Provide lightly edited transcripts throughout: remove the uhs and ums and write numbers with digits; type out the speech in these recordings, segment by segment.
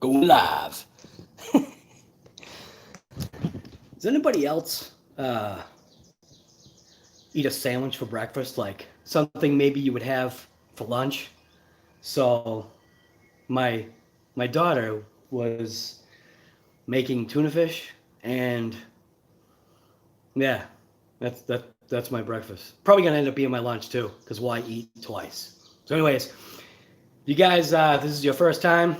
Go live. Does anybody else eat a sandwich for breakfast? Like something maybe you would have for lunch? So my daughter was making tuna fish, and yeah, that's my breakfast. Probably gonna end up being my lunch too, because why eat twice? So anyways, you guys, this is your first time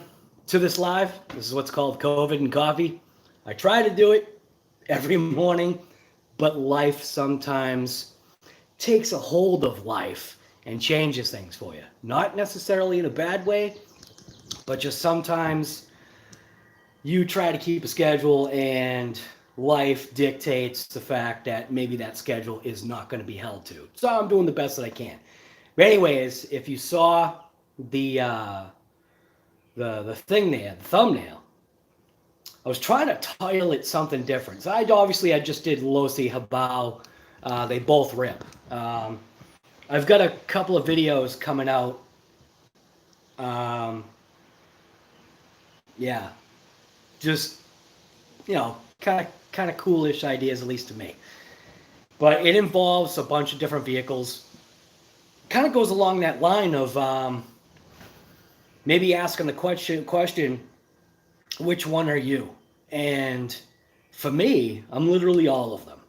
to this live. This is what's called COVID and Coffee. I try to do it every morning, but life sometimes takes a hold of life and changes things for you. Not necessarily in a bad way, but just sometimes you try to keep a schedule and life dictates the fact that maybe that schedule is not going to be held to. So I'm doing the best that I can. But anyways, if you saw the thing there, the thumbnail, I was trying to title it something different. So I just did LOSI, HoBao. They both rip. I've got a couple of videos coming out. Yeah, just, you know, kind of coolish ideas, at least to me. But it involves a bunch of different vehicles. Kind of goes along that line of maybe asking the question, which one are you? And for me, I'm literally all of them.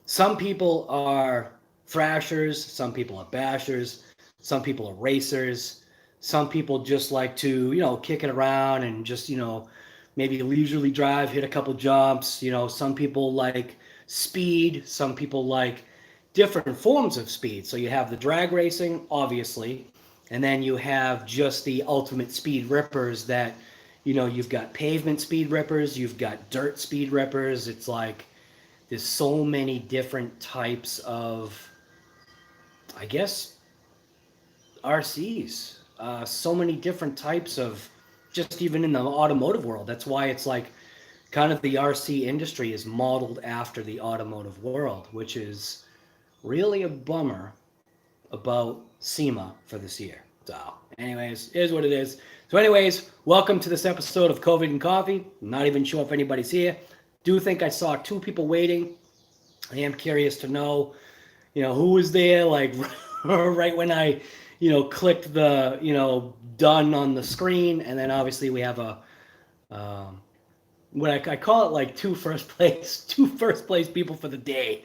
Some people are thrashers, some people are bashers, some people are racers, some people just like to, you know, kick it around and just, you know, maybe leisurely drive, hit a couple jumps. You know, some people like speed, some people like different forms of speed. So you have the drag racing, obviously, and then you have just the ultimate speed rippers that, you know, you've got pavement speed rippers, you've got dirt speed rippers. It's like there's so many different types of, I guess, RCs. So many different types of, just even in the automotive world. That's why it's like kind of the RC industry is modeled after the automotive world, which is really a bummer about SEMA for this year. So anyways, it is what it is. So anyways, welcome to this episode of COVID and Coffee. I'm not even sure if anybody's here. Do think I saw 2 people waiting. I am curious to know, you know, who was there, like right when I, you know, clicked the, you know, done on the screen. And then obviously we have a, what I call it, like two first place people for the day.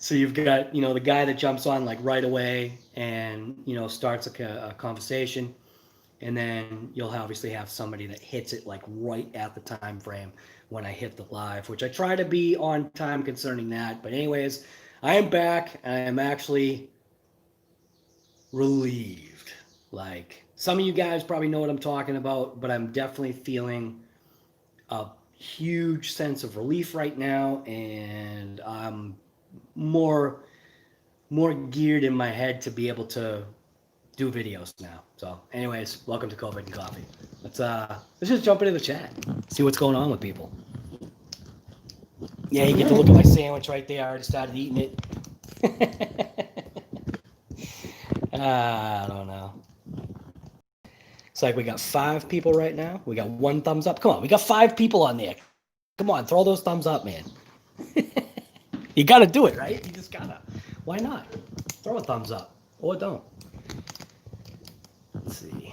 So you've got, you know, the guy that jumps on like right away and, you know, starts a conversation. And then you'll obviously have somebody that hits it like right at the time frame when I hit the live, which I try to be on time concerning that. But anyways, I am back and I am actually relieved. Like, some of you guys probably know what I'm talking about, but I'm definitely feeling a huge sense of relief right now, and I'm more geared in my head to be able to do videos now. So anyways, welcome to COVID and Coffee. Let's just jump into the chat, see what's going on with people. Yeah, you get to look at my sandwich right there. I already started eating it. I don't know. It's like we got 5 people right now. We got 1 thumbs up. Come on, we got 5 people on there. Come on, throw those thumbs up, man. You gotta do it, right? You just gotta. Why not? Throw a thumbs up, or don't. Let's see.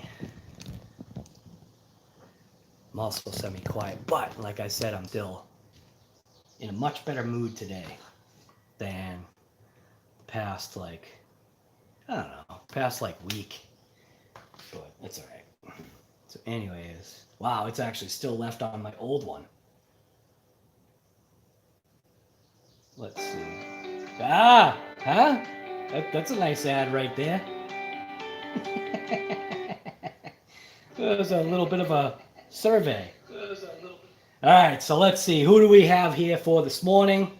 I'm also semi-quiet, but like I said, I'm still in a much better mood today than the past, like, I don't know, past like week. But it's all right. So anyways, wow, it's actually still left on my old one. Let's see. Ah, huh? That's a nice ad right there. There's a little bit of a survey. All right, so let's see. Who do we have here for this morning?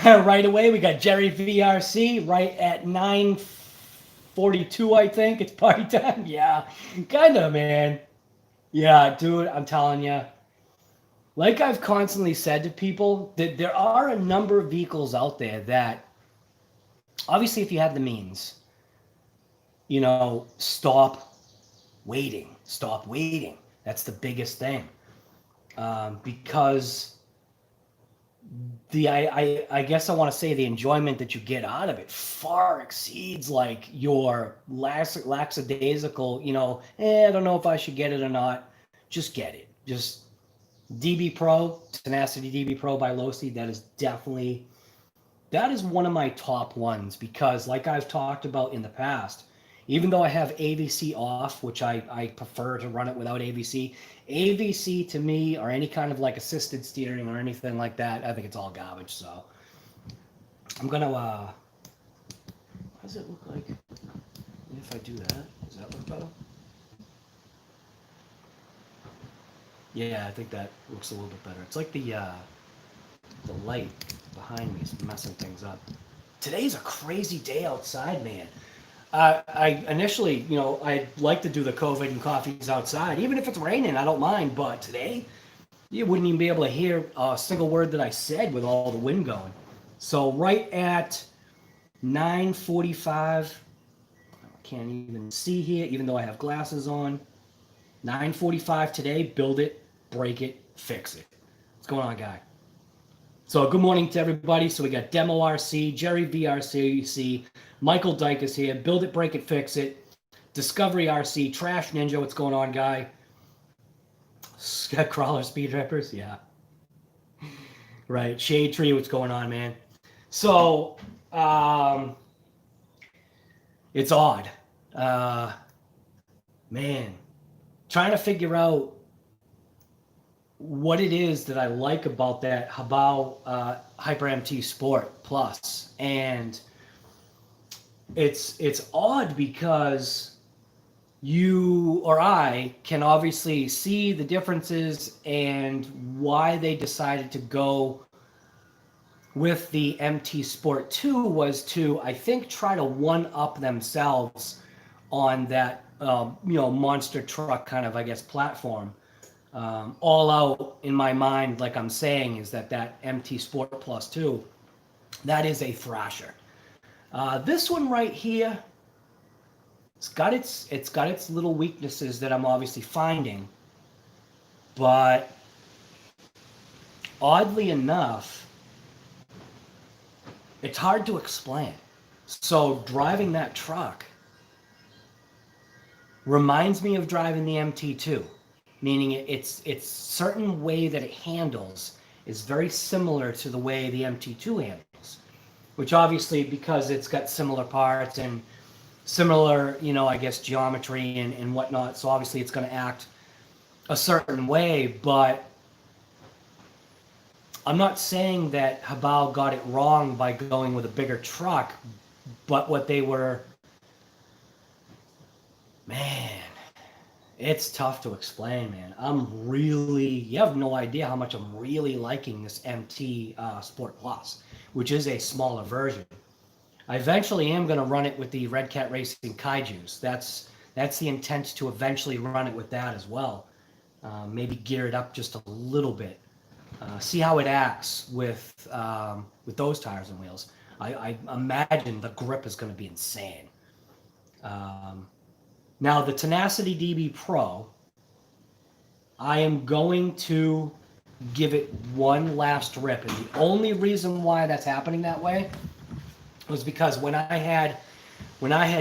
Right away, we got Jerry VRC right at 9:42, I think. It's party time. Yeah, kind of, man. Yeah, dude, I'm telling you. Like I've constantly said to people, that there are a number of vehicles out there that, obviously, if you have the means, you know, stop waiting. Stop waiting. That's the biggest thing. Because I guess I want to say the enjoyment that you get out of it far exceeds like your lackadaisical, I don't know if I should get it or not. Just get it. Just DB Pro, Tenacity DB Pro by LOSI, that is one of my top ones, because like I've talked about in the past, even though I have AVC off, which I prefer to run it without AVC, AVC to me, or any kind of like assisted steering or anything like that, I think it's all garbage. So I'm gonna, what does it look like if I do that? Does that look better? Yeah, I think that looks a little bit better. It's like the light behind me is messing things up. Today's a crazy day outside, man. I initially, I'd like to do the COVID and coffees outside. Even if it's raining, I don't mind. But today, you wouldn't even be able to hear a single word that I said with all the wind going. So right at 9:45, I can't even see here, even though I have glasses on. 9:45 today, build it, break it, fix it. What's going on, guy? So good morning to everybody. So we got Demo RC, Jerry VRC, Michael Dyke is here. Build it, break it, fix it. Discovery RC, Trash Ninja. What's going on, guy? Crawler Speed Rippers, yeah. Right. Shade Tree, what's going on, man? So, it's odd. Man, trying to figure out what it is that I like about that HoBao Hyper MT Sport Plus. And it's odd because you or I can obviously see the differences and why they decided to go with the MT Sport 2 was to, I think, try to one-up themselves on that, monster truck kind of, I guess, platform. All out in my mind, like I'm saying, is that MT Sport Plus 2, that is a thrasher. This one right here, it's got its little weaknesses that I'm obviously finding, but oddly enough, it's hard to explain. So driving that truck reminds me of driving the MT2, meaning it's certain way that it handles is very similar to the way the MT2 handles, which obviously, because it's got similar parts and similar, I guess, geometry and whatnot, so obviously it's going to act a certain way. But I'm not saying that HoBao got it wrong by going with a bigger truck, but what they were, man, it's tough to explain, man. You have no idea how much I'm really liking this MT Sport Plus, which is a smaller version. I eventually am going to run it with the Redcat Racing Kaijus. That's the intent, to eventually run it with that as well. Maybe gear it up just a little bit. See how it acts with those tires and wheels. I imagine the grip is going to be insane. Now the Tenacity DB Pro, I am going to give it one last rip, and the only reason why that's happening that way was because when I had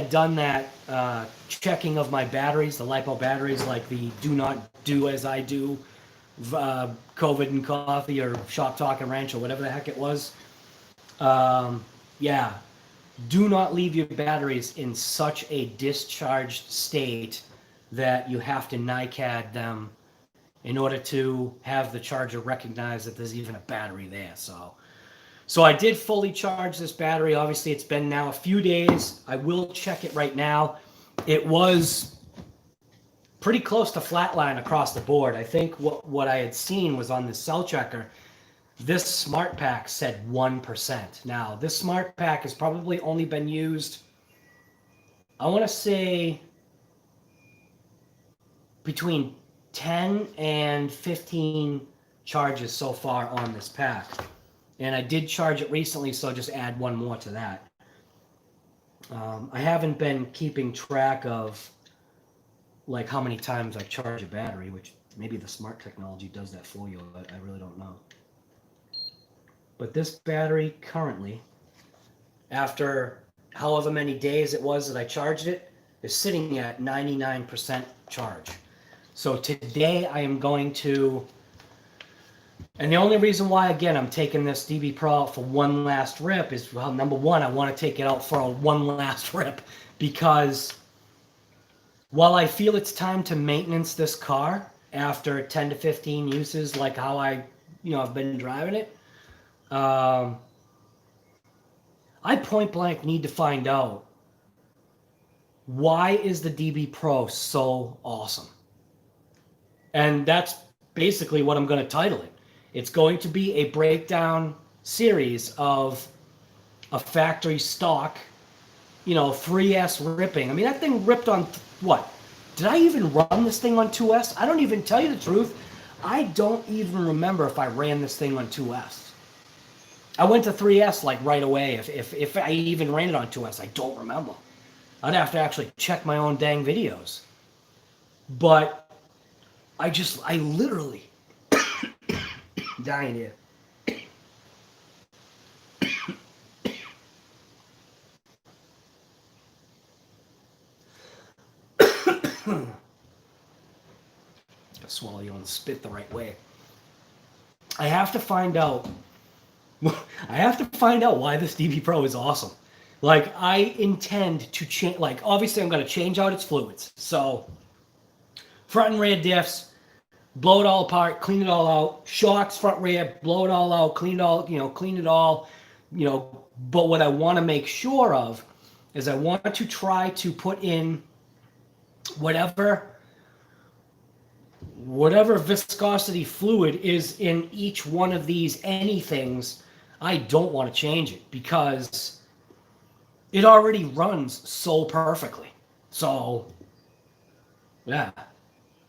done that checking of my batteries, the LiPo batteries, like the do not do as I do, COVID and coffee or shop talk and ranch or whatever the heck it was. Yeah, do not leave your batteries in such a discharged state that you have to NiCad them in order to have the charger recognize that there's even a battery there. So I did fully charge this battery. Obviously, it's been now a few days. I will check it right now. It was pretty close to flatline across the board. I think what I had seen was on the cell checker, this smart pack said 1%. Now, this smart pack has probably only been used, I want to say, between 10 and 15 charges so far on this pack. And I did charge it recently, so just add one more to that. I haven't been keeping track of like how many times I charge a battery, which maybe the smart technology does that for you, but I really don't know. But this battery currently, after however many days it was that I charged it, is sitting at 99% charge. So today I am going to, and the only reason why, again, I'm taking this DB Pro out for one last rip is, well, number one, I want to take it out for a one last rip because while I feel it's time to maintenance this car after 10 to 15 uses, like how I've been driving it, I point blank need to find out, why is the DB Pro so awesome? And that's basically what I'm going to title it. It's going to be a breakdown series of a factory stock, 3S ripping. I mean, that thing ripped on what? Did I even run this thing on 2S? I don't even, tell you the truth, I don't even remember if I ran this thing on 2S. I went to 3S like right away. If I even ran it on 2S, I don't remember. I'd have to actually check my own dang videos. But I literally dying here. Gotta swallow you and spit the right way. I have to find out why this DB Pro is awesome. Like, I intend to change, like, obviously I'm going to change out its fluids. So, front and rear diffs, blow it all apart, clean it all out. Shocks, front, rear, blow it all out, clean it all, clean it all, But what I want to make sure of is I want to try to put in whatever viscosity fluid is in each one of these anythings. I don't want to change it because it already runs so perfectly. So, yeah.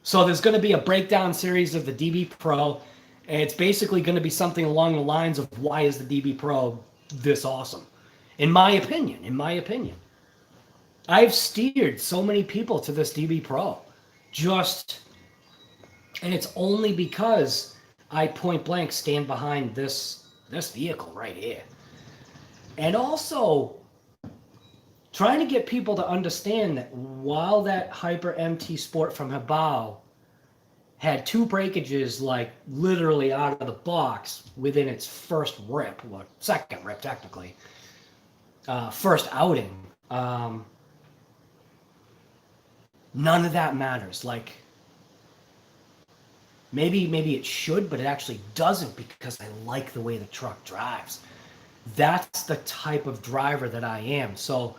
So there's going to be a breakdown series of the DB Pro, and it's basically going to be something along the lines of why is the DB Pro this awesome? In my opinion. I've steered so many people to this DB Pro. And it's only because I point blank stand behind this vehicle right here. And also trying to get people to understand that while that Hyper MT Sport from HoBao had two breakages, like literally out of the box within its first rip, well, second rip technically, first outing, none of that matters. Like, maybe it should, but it actually doesn't because I like the way the truck drives. That's the type of driver that I am. So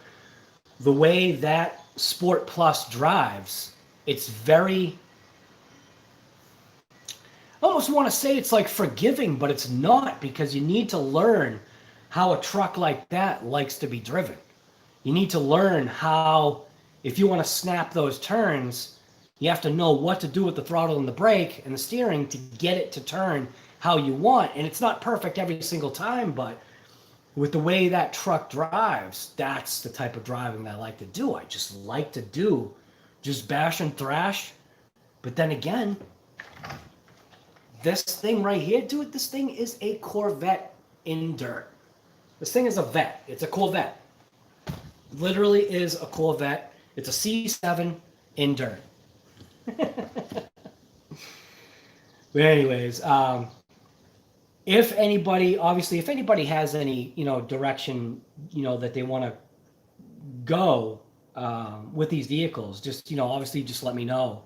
the way that Sport Plus drives, it's very, I almost want to say it's like forgiving, but it's not, because you need to learn how a truck like that likes to be driven. You need to learn how, if you want to snap those turns, you have to know what to do with the throttle and the brake and the steering to get it to turn how you want. And it's not perfect every single time, but with the way that truck drives, that's the type of driving that I like to do. I just like to do, just bash and thrash. But then again, this thing right here, dude, this thing is a Corvette in dirt. This thing is a vet. It's a Corvette. Literally is a Corvette. It's a C7 in dirt. But anyways, if anybody has any, direction, that they want to go with these vehicles, just, obviously just let me know.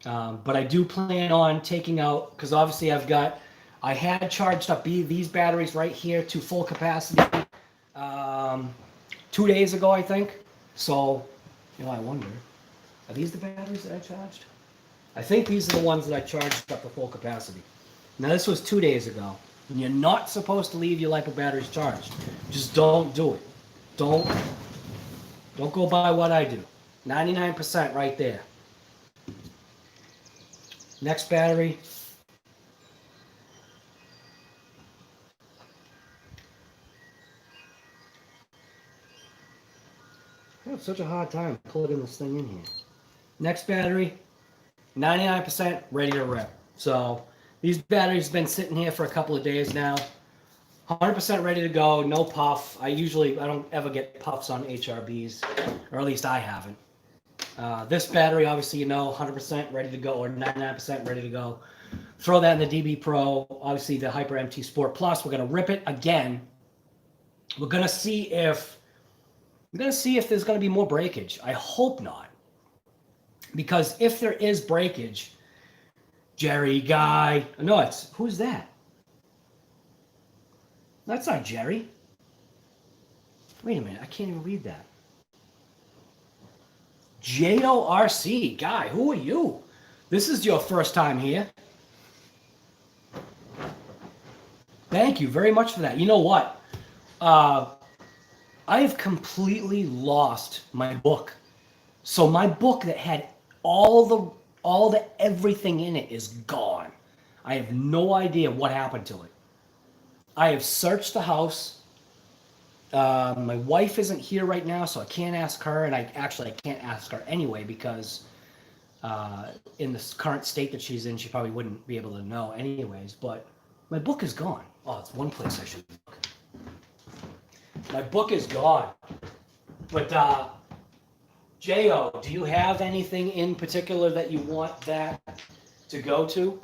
But I do plan on taking out, because obviously I had charged up these batteries right here to full capacity 2 days ago, I think. So, I wonder, are these the batteries that I charged? I think these are the ones that I charged up to full capacity. Now, this was 2 days ago. And you're not supposed to leave your LiPo batteries charged. Just don't do it. Don't go by what I do. 99% right there. Next battery. I have such a hard time plugging this thing in here. Next battery, 99% ready to rip. So these batteries have been sitting here for a couple of days now. 100% ready to go, no puff. I don't ever get puffs on HRBs, or at least I haven't. This battery, obviously, 100% ready to go, or 99% ready to go. Throw that in the DB Pro, obviously the Hyper MT Sport Plus. We're gonna rip it again. We're gonna see if there's gonna be more breakage. I hope not, because if there is breakage, Jerry guy, no, who's that? That's not Jerry. Wait a minute, I can't even read that. JORC, guy, who are you? This is your first time here. Thank you very much for that. You know what? I have completely lost my book. So my book that had all the everything in it is gone. I have no idea what happened to it. I have searched the house. My wife isn't here right now, so I can't ask her, and I can't ask her anyway, because in the current state that she's in, she probably wouldn't be able to know anyways. But my book is gone. Oh, it's one place I should look. My book is gone. But Jo, do you have anything in particular that you want that to go to?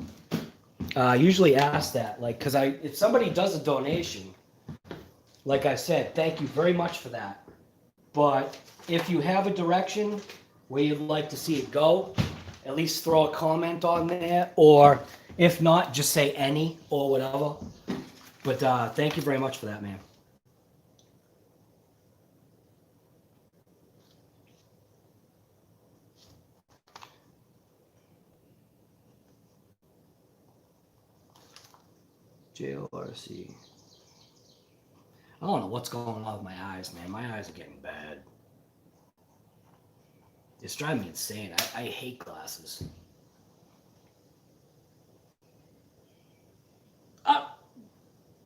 I usually ask that, because if somebody does a donation, like I said, thank you very much for that. But if you have a direction where you'd like to see it go, at least throw a comment on there, or if not, just say any or whatever. But thank you very much for that, man. JORC. I don't know what's going on with my eyes, man. My eyes are getting bad. It's driving me insane. I hate glasses.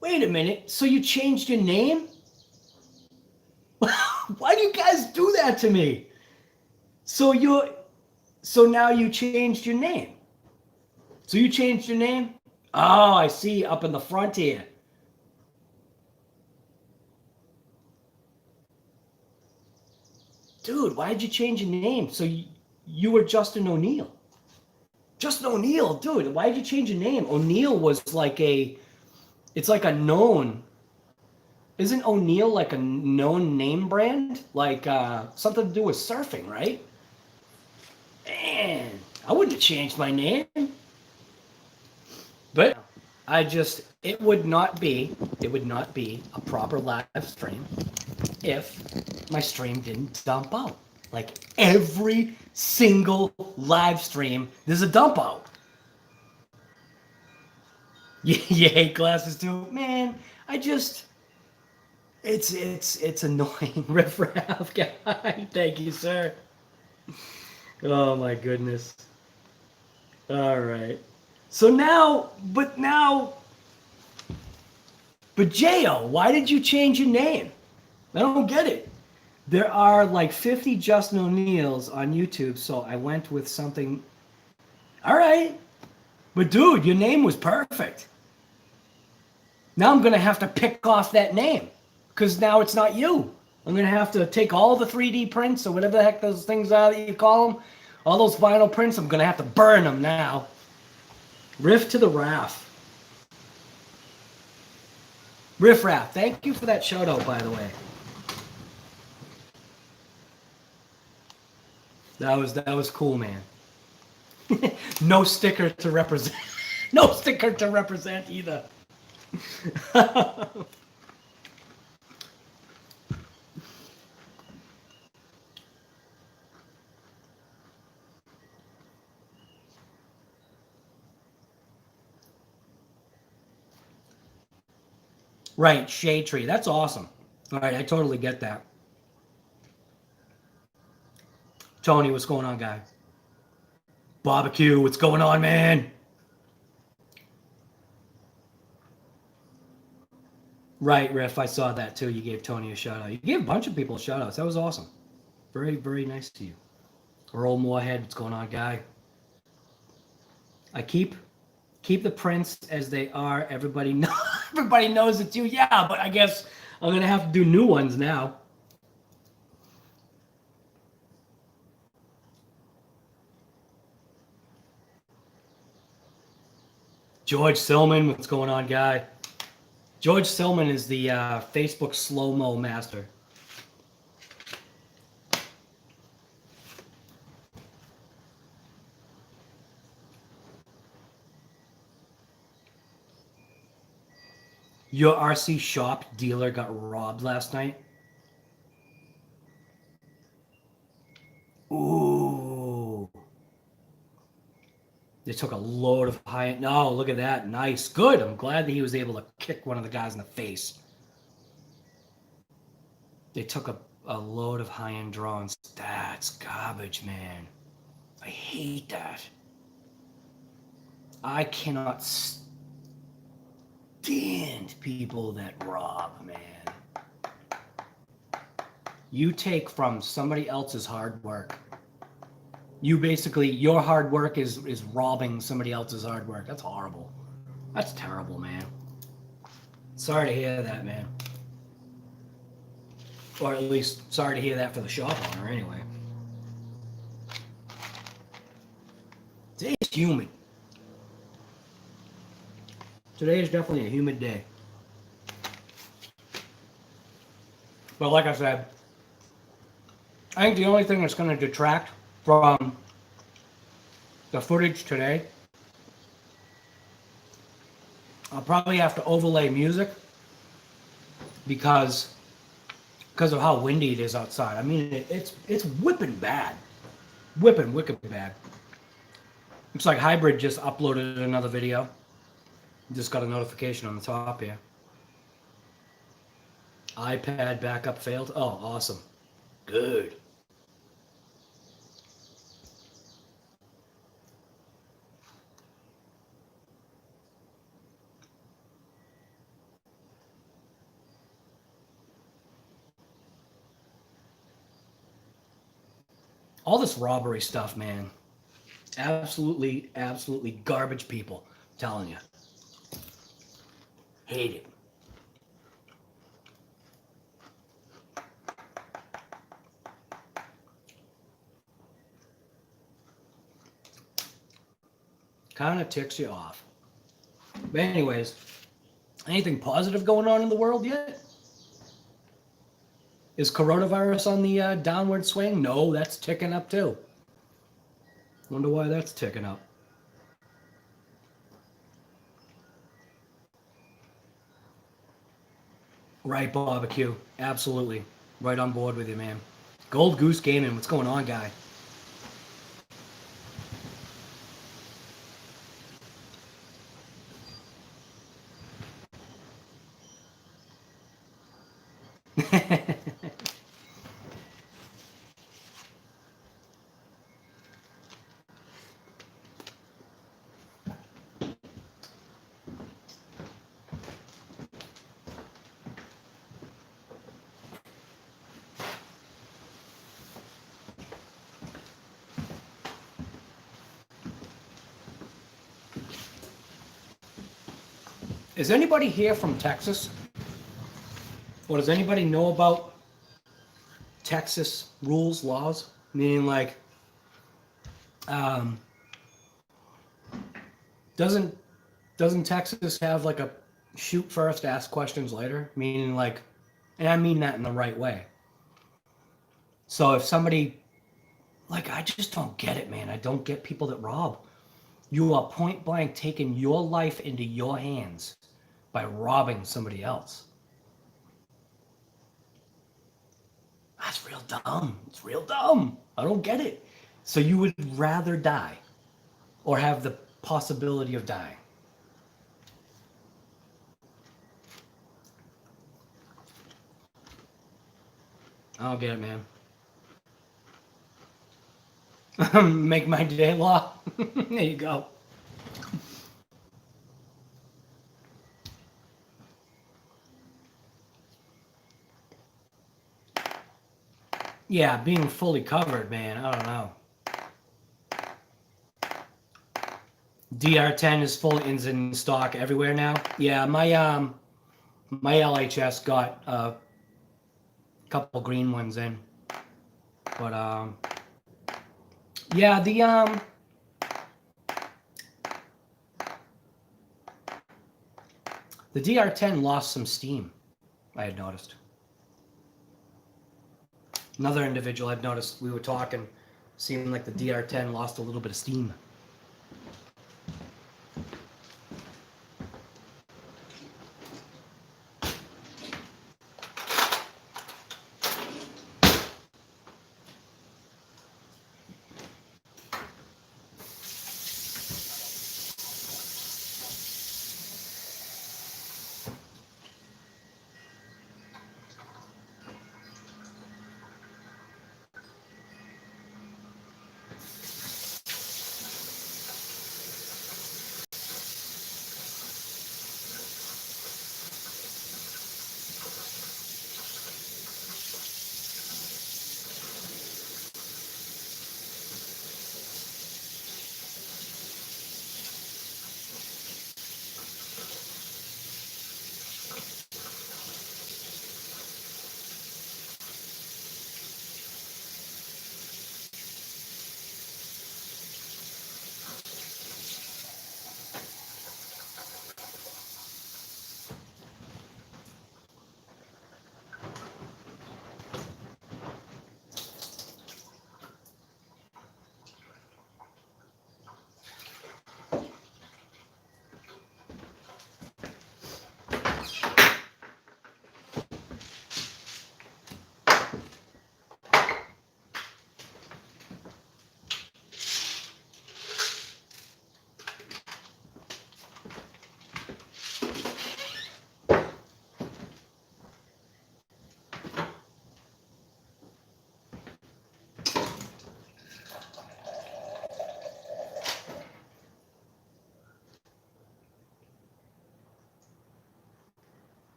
Wait a minute. So you changed your name? Why do you guys do that to me? So now you changed your name. So you changed your name? Oh, I see, up in the front here. Dude, why did you change your name? So you were Justin O'Neill. Justin O'Neill, dude, why did you change your name? O'Neill was it's like a known, isn't O'Neill like a known name brand? Like something to do with surfing, right? Man, I wouldn't have changed my name. But it would not be a proper live stream if my stream didn't dump out. Like every single live stream, there's a dump out. You hate glasses too? Man, it's annoying. Riff Raff guy. Thank you, sir. Oh my goodness. All right. So but Jo, why did you change your name? I don't get it. There are like 50 Justin O'Neills on YouTube, so I went with something. All right. But dude, your name was perfect. Now I'm going to have to pick off that name because now it's not you. I'm going to have to take all the 3D prints or whatever the heck those things are that you call them, all those vinyl prints, I'm going to have to burn them now. Riff to the Raff. Riff Raff, thank you for that shout out, by the way. That was cool, man. No sticker to represent. No sticker to represent either. Right, shade tree. That's awesome. All right, I totally get that. Tony, what's going on, guy? Barbecue, what's going on, man? Right, Riff, I saw that too. You gave Tony a shout out. You gave a bunch of people shout outs. That was awesome. Very, very nice to you. Earl Moorhead, what's going on, guy? I keep the prints as they are. Everybody knows it's you. Yeah, but I guess I'm gonna have to do new ones now. George Silman, what's going on, guy? George Silman is the Facebook slow-mo master. Your RC shop dealer got robbed last night. Ooh. They took a load of high-end. No, look at that. Nice. Good. I'm glad that he was able to kick one of the guys in the face. They took a load of high-end drones. That's garbage, man. I hate that. I cannot stand people that rob, man. You take from somebody else's hard work. You basically, your hard work is robbing somebody else's hard work. That's horrible. That's terrible, man. Sorry to hear that, man. Or at least, sorry to hear that for the shop owner, anyway. Today's humid. Today is definitely a humid day. But like I said, I think the only thing that's going to detract from the footage today, I'll probably have to overlay music because of how windy it is outside. I mean, it's whipping bad. Whipping bad. Looks like Hybrid just uploaded another video. Just got a notification on the top here. iPad backup failed. Oh, awesome. Good. All this robbery stuff, man. Absolutely garbage people. I'm telling you. Hate it. Kind of ticks you off. But anyways, anything positive going on in the world yet? Is coronavirus on the downward swing? No, that's ticking up too. Wonder why that's ticking up. Right, barbecue. Absolutely. Right on board with you, man. Gold Goose Gaming. What's going on, guy? Is anybody here from Texas? Or does anybody know about Texas rules, laws? Meaning like, doesn't Texas have like a shoot first, ask questions later? Meaning like, and I mean that in the right way. So if somebody, like, I just don't get it, man. I don't get people that rob. You are point blank taking your life into your hands by robbing somebody else. That's real dumb. It's real dumb. I don't get it. So you would rather die or have the possibility of dying? I don't get it, man. Make my day law. There you go. Yeah, being fully covered, man. I don't know. DR10 is in stock everywhere now. Yeah, my LHS got a couple green ones in, but yeah, the DR10 lost some steam. I had noticed. Another individual I'd noticed, we were talking, seemed like the DR10 lost a little bit of steam.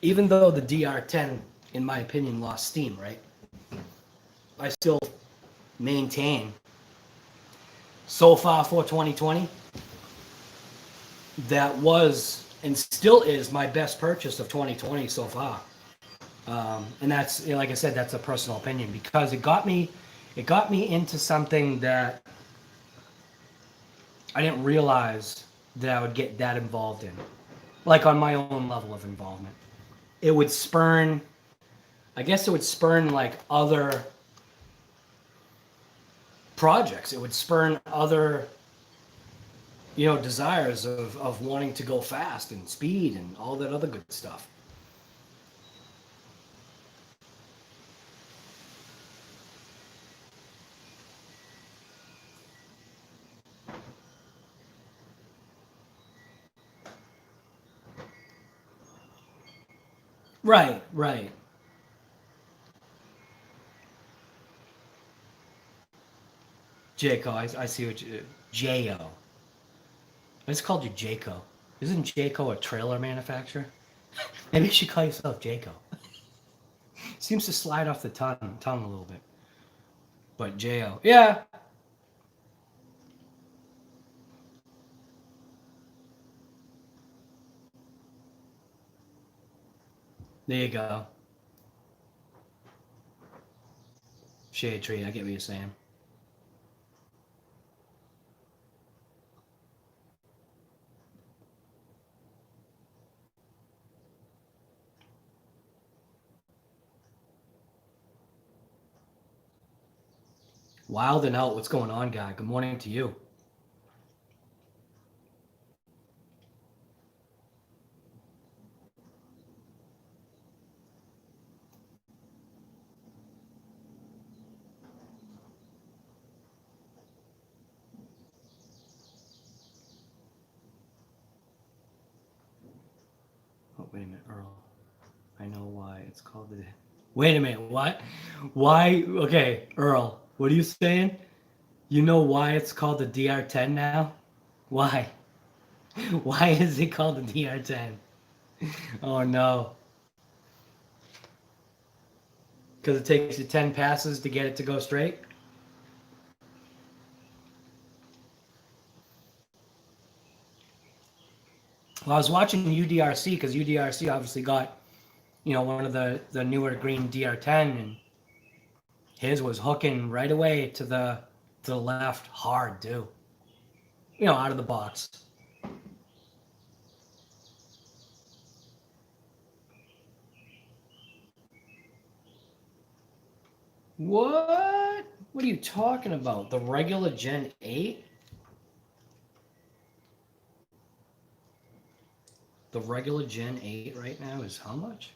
Even though the DR10, in my opinion, lost steam, right? I still maintain, so far for 2020, that was and still is my best purchase of 2020 so far. And that's, like I said, that's a personal opinion, because it got me into something that I didn't realize that I would get that involved in, like on my own level of involvement. It would spurn, I guess it would spurn like other projects. It would spurn other, desires of wanting to go fast and speed and all that other good stuff. Right, right. Jayco, I see what you, J-O. I just called you Jayco. Isn't Jayco a trailer manufacturer? Maybe you should call yourself Jayco. Seems to slide off the tongue a little bit. But J-O. Yeah. There you go. Shade tree, I get what you're saying. Wild and out, what's going on, guy? Good morning to you. Oh, wait a minute, Earl. I know why it's called the... Wait a minute, what? Why? Okay, Earl, what are you saying? You know why it's called the DR10 now? Why? Why is it called the DR10? Oh, no. Because it takes you 10 passes to get it to go straight. Well, I was watching UDRC because UDRC obviously got, you know, one of the newer green DR10, and his was hooking right away to the left hard too. You know, out of the box. What? What are you talking about? The regular Gen 8? The regular Gen 8 right now is how much?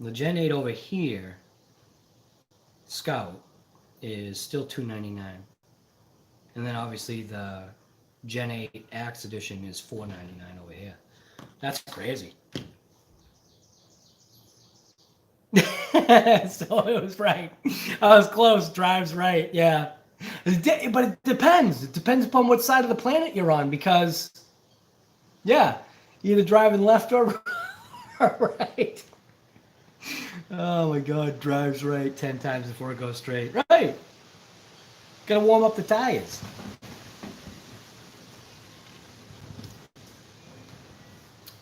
The Gen 8 over here, Scout, is still $299. And then obviously the Gen 8 Axe Edition is $499 over here. That's crazy. So it was right. I was close. Drives right. Yeah. But it depends. It depends upon what side of the planet you're on, because, yeah, you're either driving left or right. Oh my God, drives right 10 times before it goes straight. Right. Gotta warm up the tires.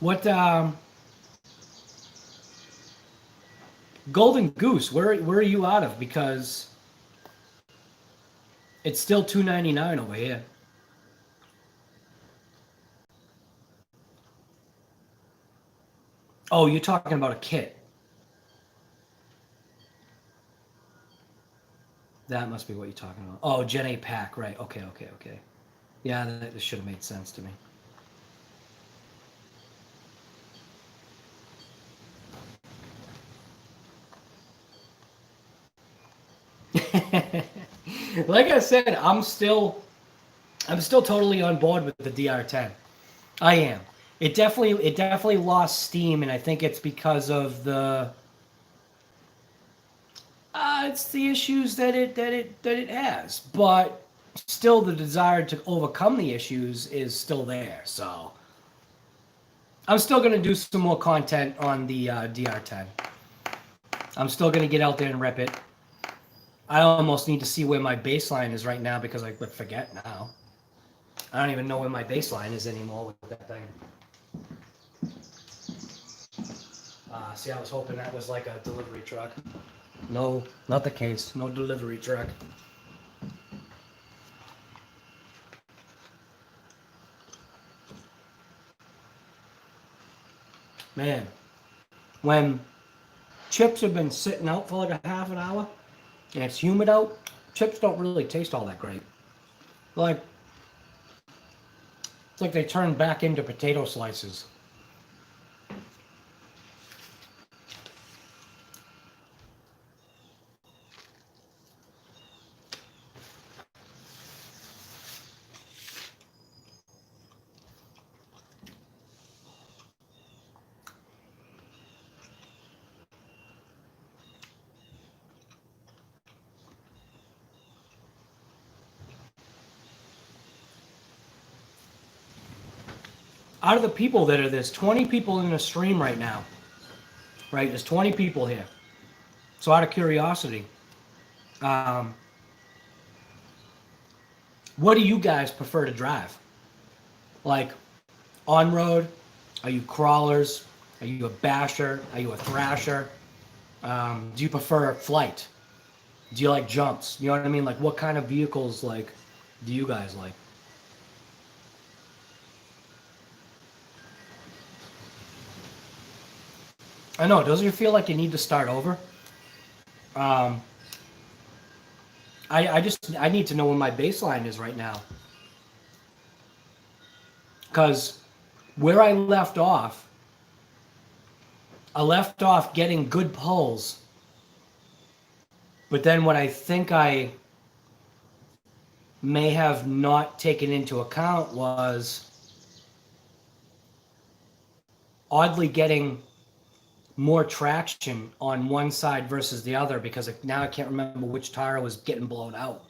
What, Golden Goose, where are you out of? Because it's still $299 over here. Oh, you're talking about a kit. That must be what you're talking about. Oh, Gen 8 pack, right. Okay. Yeah, that should have made sense to me. Like I said, I'm still totally on board with the DR10. I am. It definitely lost steam, and I think it's because of the it's the issues that it has. But still, the desire to overcome the issues is still there. So I'm still gonna do some more content on the DR10. I'm still gonna get out there and rep it. I almost need to see where my baseline is right now, because I forget now. I don't even know where my baseline is anymore with that thing. See, I was hoping that was like a delivery truck. No, not the case. No delivery truck. Man, when chips have been sitting out for like a half an hour and it's humid out, chips don't really taste all that great. Like, it's like they turn back into potato slices. Out of the people that are, there's 20 people in the stream right now. Right, there's 20 people here. So out of curiosity, what do you guys prefer to drive? Like, on road? Are you crawlers? Are you a basher? Are you a thrasher? Do you prefer flight? Do you like jumps? You know what I mean? Like, what kind of vehicles, like, do you guys like? I know, doesn't it feel like you need to start over? I need to know where my baseline is right now. Because where I left off getting good pulls. But then what I think I may have not taken into account was oddly getting more traction on one side versus the other because now I can't remember which tire was getting blown out.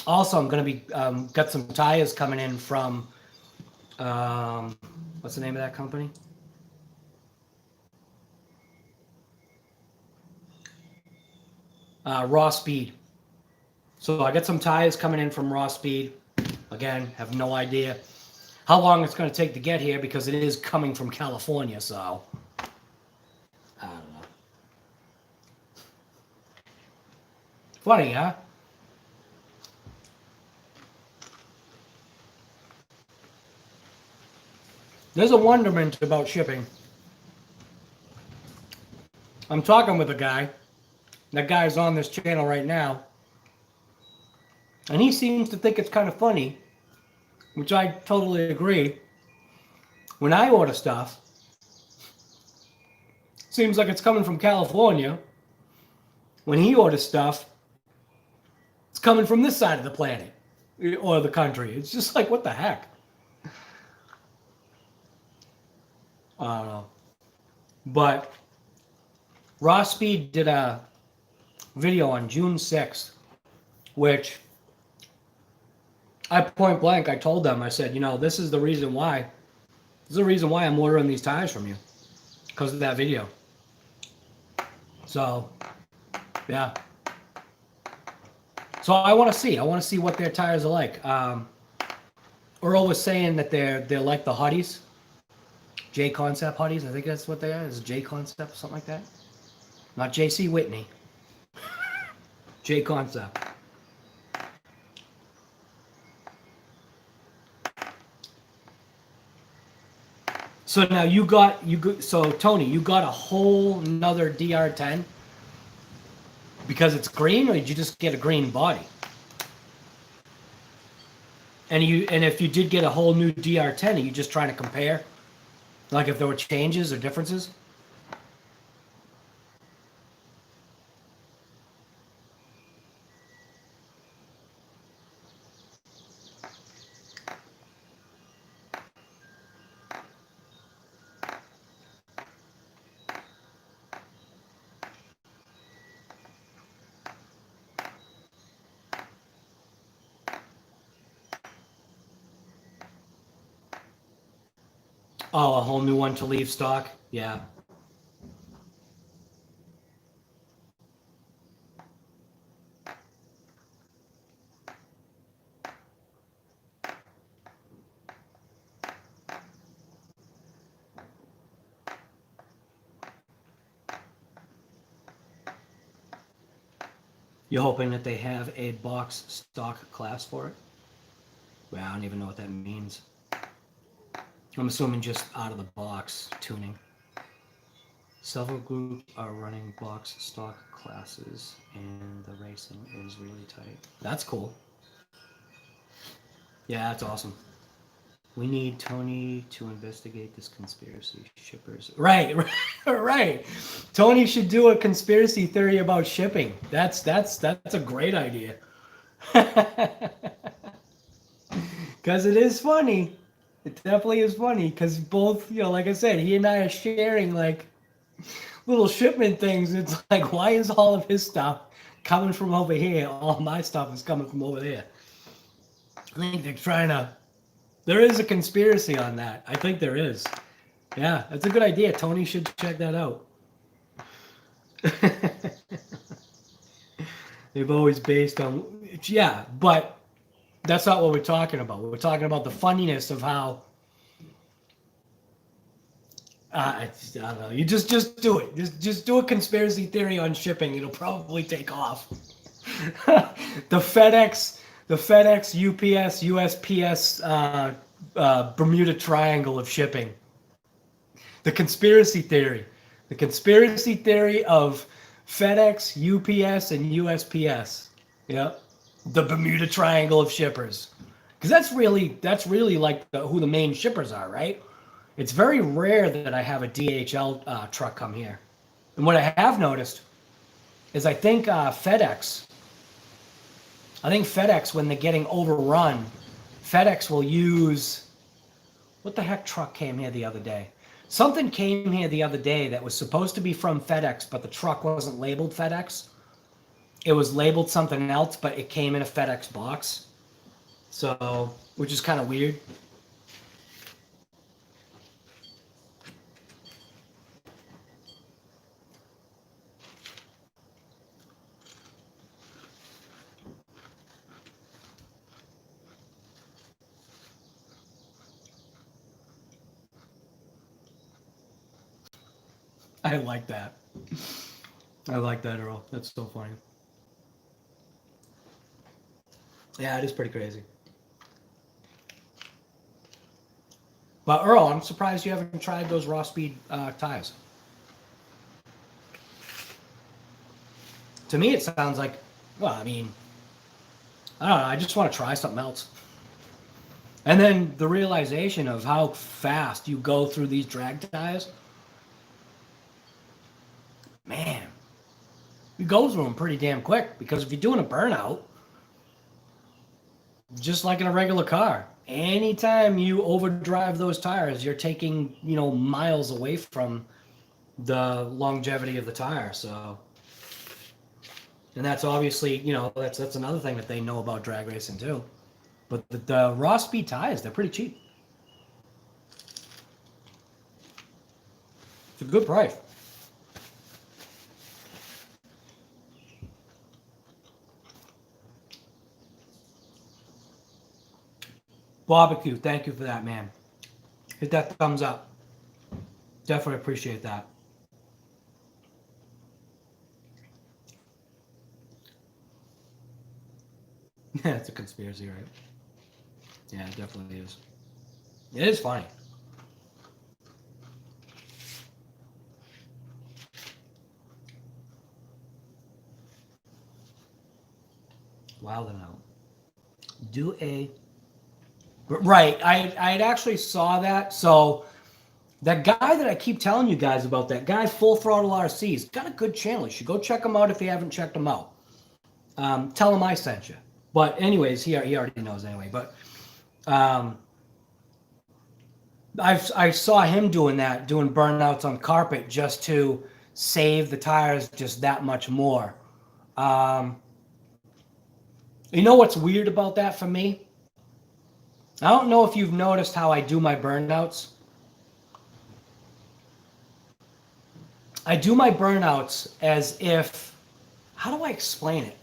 Also, I'm going to be got some tires coming in from what's the name of that company? Raw Speed. So I got some tires coming in from Raw Speed. Again, have no idea how long it's going to take to get here because it is coming from California. So I don't know. Funny, huh? There's a wonderment about shipping. I'm talking with a guy. That guy's on this channel right now. And he seems to think it's kind of funny, which I totally agree. When I order stuff, seems like it's coming from California. When he orders stuff, it's coming from this side of the planet or the country. It's just like, what the heck? I don't know. But Raw Speed did a video on June 6th, which I point blank, I told them, I said, you know, this is the reason why. This is the reason why I'm ordering these tires from you. Because of that video. So, yeah. So I want to see. I want to see what their tires are like. Earl was saying that they're like the Huddies. J Concept Huddies. I think that's what they are. Is J Concept or something like that? Not JC Whitney. J Concept. So now so Tony, you got a whole nother DR10 because it's green, or did you just get a green body? And if you did get a whole new DR10, are you just trying to compare, like if there were changes or differences? Oh, a whole new one to leave stock? Yeah. You're hoping that they have a box stock class for it? Well, I don't even know what that means. I'm assuming just out of the box tuning. Several groups are running box stock classes and the racing is really tight. That's cool. Yeah, that's awesome. We need Tony to investigate this conspiracy. Shippers. Right, right. Tony should do a conspiracy theory about shipping. That's a great idea. Because it is funny. It definitely is funny because both, you know, like I said, he and I are sharing like little shipment things. It's like, why is all of his stuff coming from over here? All my stuff is coming from over there. I think they're trying to, there is a conspiracy on that. I think there is. Yeah, that's a good idea. Tony should check that out. They've always based on, yeah, but that's not what we're talking about. We're talking about the funniness of how, I don't know. You just do it. Just do a conspiracy theory on shipping. It'll probably take off. the FedEx, UPS, USPS, Bermuda Triangle of shipping. The conspiracy theory. The conspiracy theory of FedEx, UPS, and USPS. Yep. The Bermuda Triangle of shippers. Because that's really like who the main shippers are, right? It's very rare that I have a DHL truck come here. And what I have noticed is I think FedEx, when they're getting overrun, FedEx will use, what the heck truck came here the other day? Something came here the other day that was supposed to be from FedEx, but the truck wasn't labeled FedEx. It was labeled something else, but it came in a FedEx box. So, which is kind of weird. I like that. I like that, Earl. That's so funny. Yeah, it is pretty crazy. But Earl, I'm surprised you haven't tried those raw speed tires. To me, it sounds like, well, I mean, I don't know. I just want to try something else. And then the realization of how fast you go through these drag tires. Man, you go through them pretty damn quick, because if you're doing a burnout, just like in a regular car, anytime you overdrive those tires, you're taking, you know, miles away from the longevity of the tire. So, and that's obviously, you know, that's another thing that they know about drag racing too. But the raw speed tires, they're pretty cheap. It's a good price. Barbecue, thank you for that, man. Hit that thumbs up. Definitely appreciate that. Yeah, it's a conspiracy, right? Yeah, it definitely is. It is funny. Wild and out. Do a... Right, I actually saw that. So that guy that I keep telling you guys about, that guy Full Throttle RC, he's got a good channel. You should go check him out if you haven't checked him out. Tell him I sent you. But anyways, he already knows anyway. But I saw him doing that, doing burnouts on carpet just to save the tires just that much more. You know what's weird about that for me? I don't know if you've noticed how I do my burnouts. I do my burnouts as if, how do I explain it?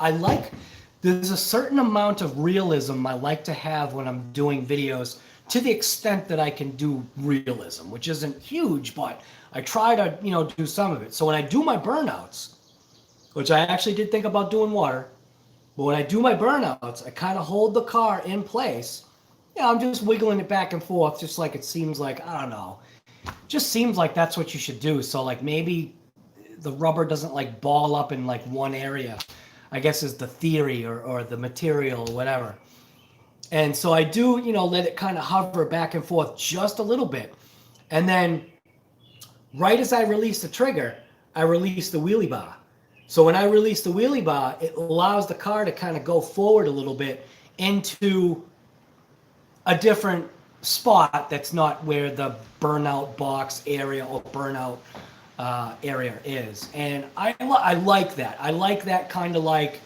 There's a certain amount of realism I like to have when I'm doing videos, to the extent that I can do realism, which isn't huge, but I try to, you know, do some of it. So when I do my burnouts, which I actually did think about doing water, but when I do my burnouts, I kind of hold the car in place. Yeah, I'm just wiggling it back and forth, just like it seems like, I don't know. Just seems like that's what you should do. So like maybe the rubber doesn't like ball up in like one area, I guess is the theory, or the material or whatever. And so I do, you know, let it kind of hover back and forth just a little bit. And then right as I release the trigger, I release the wheelie bar. So when I release the wheelie bar, it allows the car to kind of go forward a little bit into a different spot that's not where the burnout box area or burnout area is. And I like that. I like that kind of like,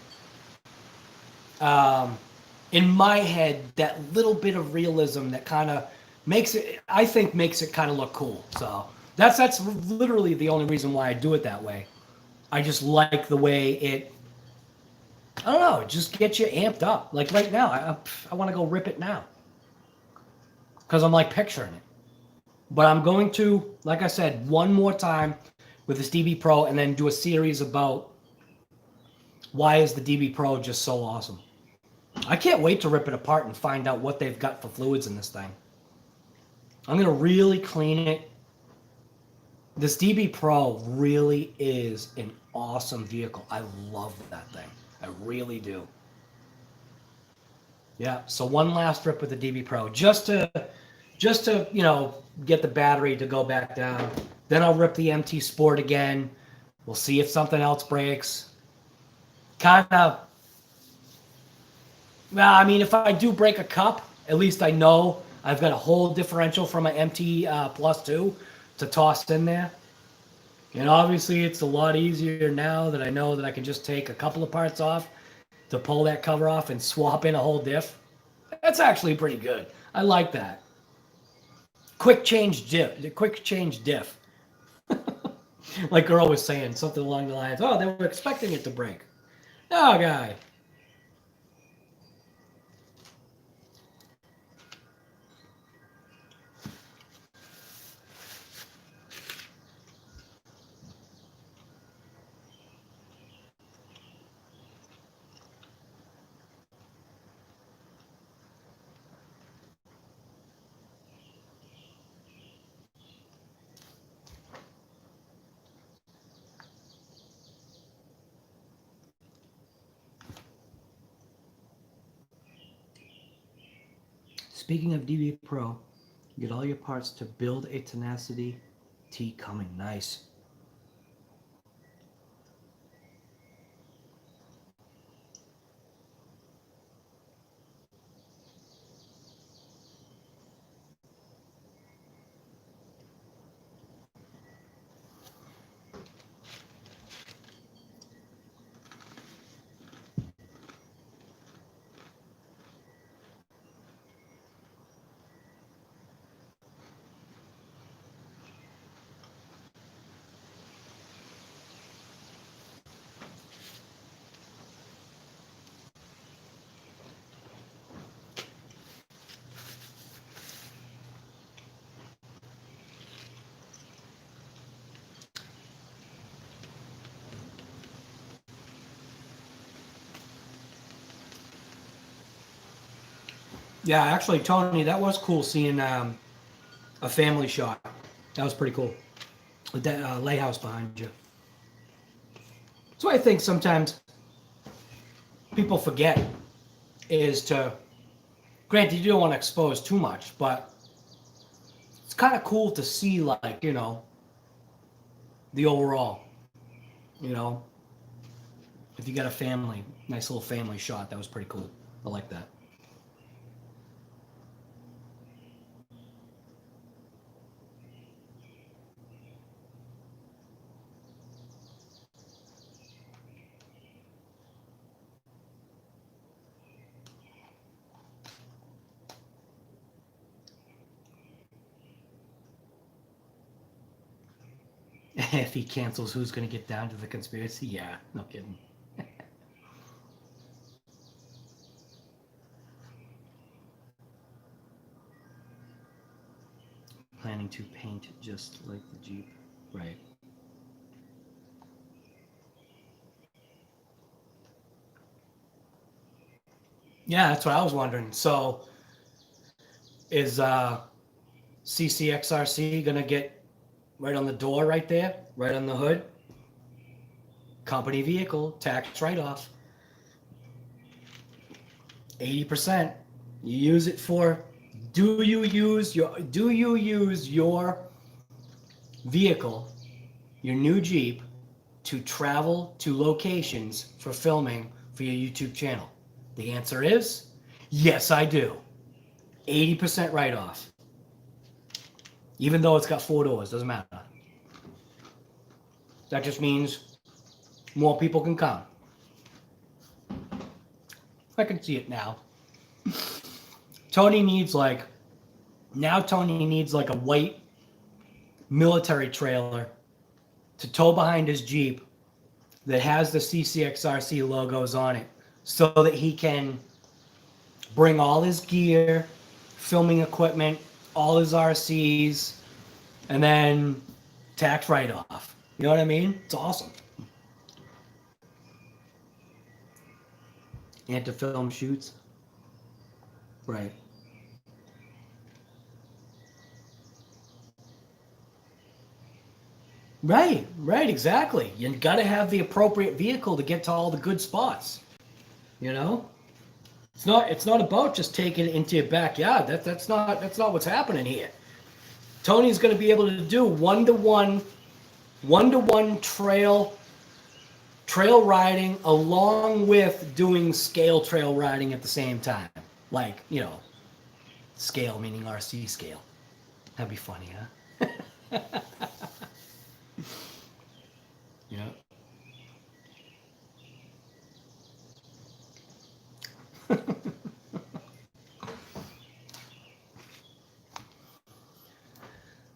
in my head, that little bit of realism that kind of makes it, I think makes it kind of look cool. So that's literally the only reason why I do it that way. I just like the way it, I don't know, it just gets you amped up. Like right now, I want to go rip it now, because I'm like picturing it. But I'm going to, like I said, one more time with this DB Pro, and then do a series about why is the DB Pro just so awesome. I can't wait to rip it apart and find out what they've got for fluids in this thing. I'm going to really clean it. This DB Pro really is an awesome vehicle. I love that thing. I really do. Yeah, so one last rip with the DB Pro, just to, you know, get the battery to go back down. Then I'll rip the MT Sport again. We'll see if something else breaks. Kind of, well, I mean, if I do break a cup, at least I know I've got a whole differential from my MT Plus 2. to toss in there. And obviously it's a lot easier now that I know that I can just take a couple of parts off to pull that cover off and swap in a whole diff. That's actually pretty good. I like that. Quick change diff. Like Earl was saying, something along the lines, oh, they were expecting it to break. No, guy. Speaking of DB Pro, get all your parts to build a Tenacity T coming. Nice. Yeah, actually, Tony, that was cool seeing a family shot. That was pretty cool. With that lighthouse behind you. So I think sometimes people forget is to, granted, you don't want to expose too much, but it's kind of cool to see, like, you know, the overall, you know, if you got a family, nice little family shot, that was pretty cool. I like that. If he cancels, who's going to get down to the conspiracy? Yeah, no kidding. Planning to paint just like the Jeep. Right. Yeah, that's what I was wondering. So is CCXRC going to get right on the door right there, right on the hood? Company vehicle, tax write-off. 80%. You use it for, do you use your vehicle, your new Jeep, to travel to locations for filming for your YouTube channel? The answer is, yes, I do. 80% write-off. Even though it's got 4 doors, doesn't matter. That just means more people can come. I can see it now. Tony needs like a white military trailer to tow behind his Jeep that has the CCXRC logos on it so that he can bring all his gear, filming equipment, all his RCs, and then tax write-off. You know what I mean? It's awesome. And to film shoots. Right. Right, exactly. You got to have the appropriate vehicle to get to all the good spots. You know? It's not about just taking it into your backyard. That's not what's happening here. Tony's going to be able to do one-to-one trail riding along with doing scale trail riding at the same time. Like, you know, scale meaning RC scale. That'd be funny, huh? Yeah.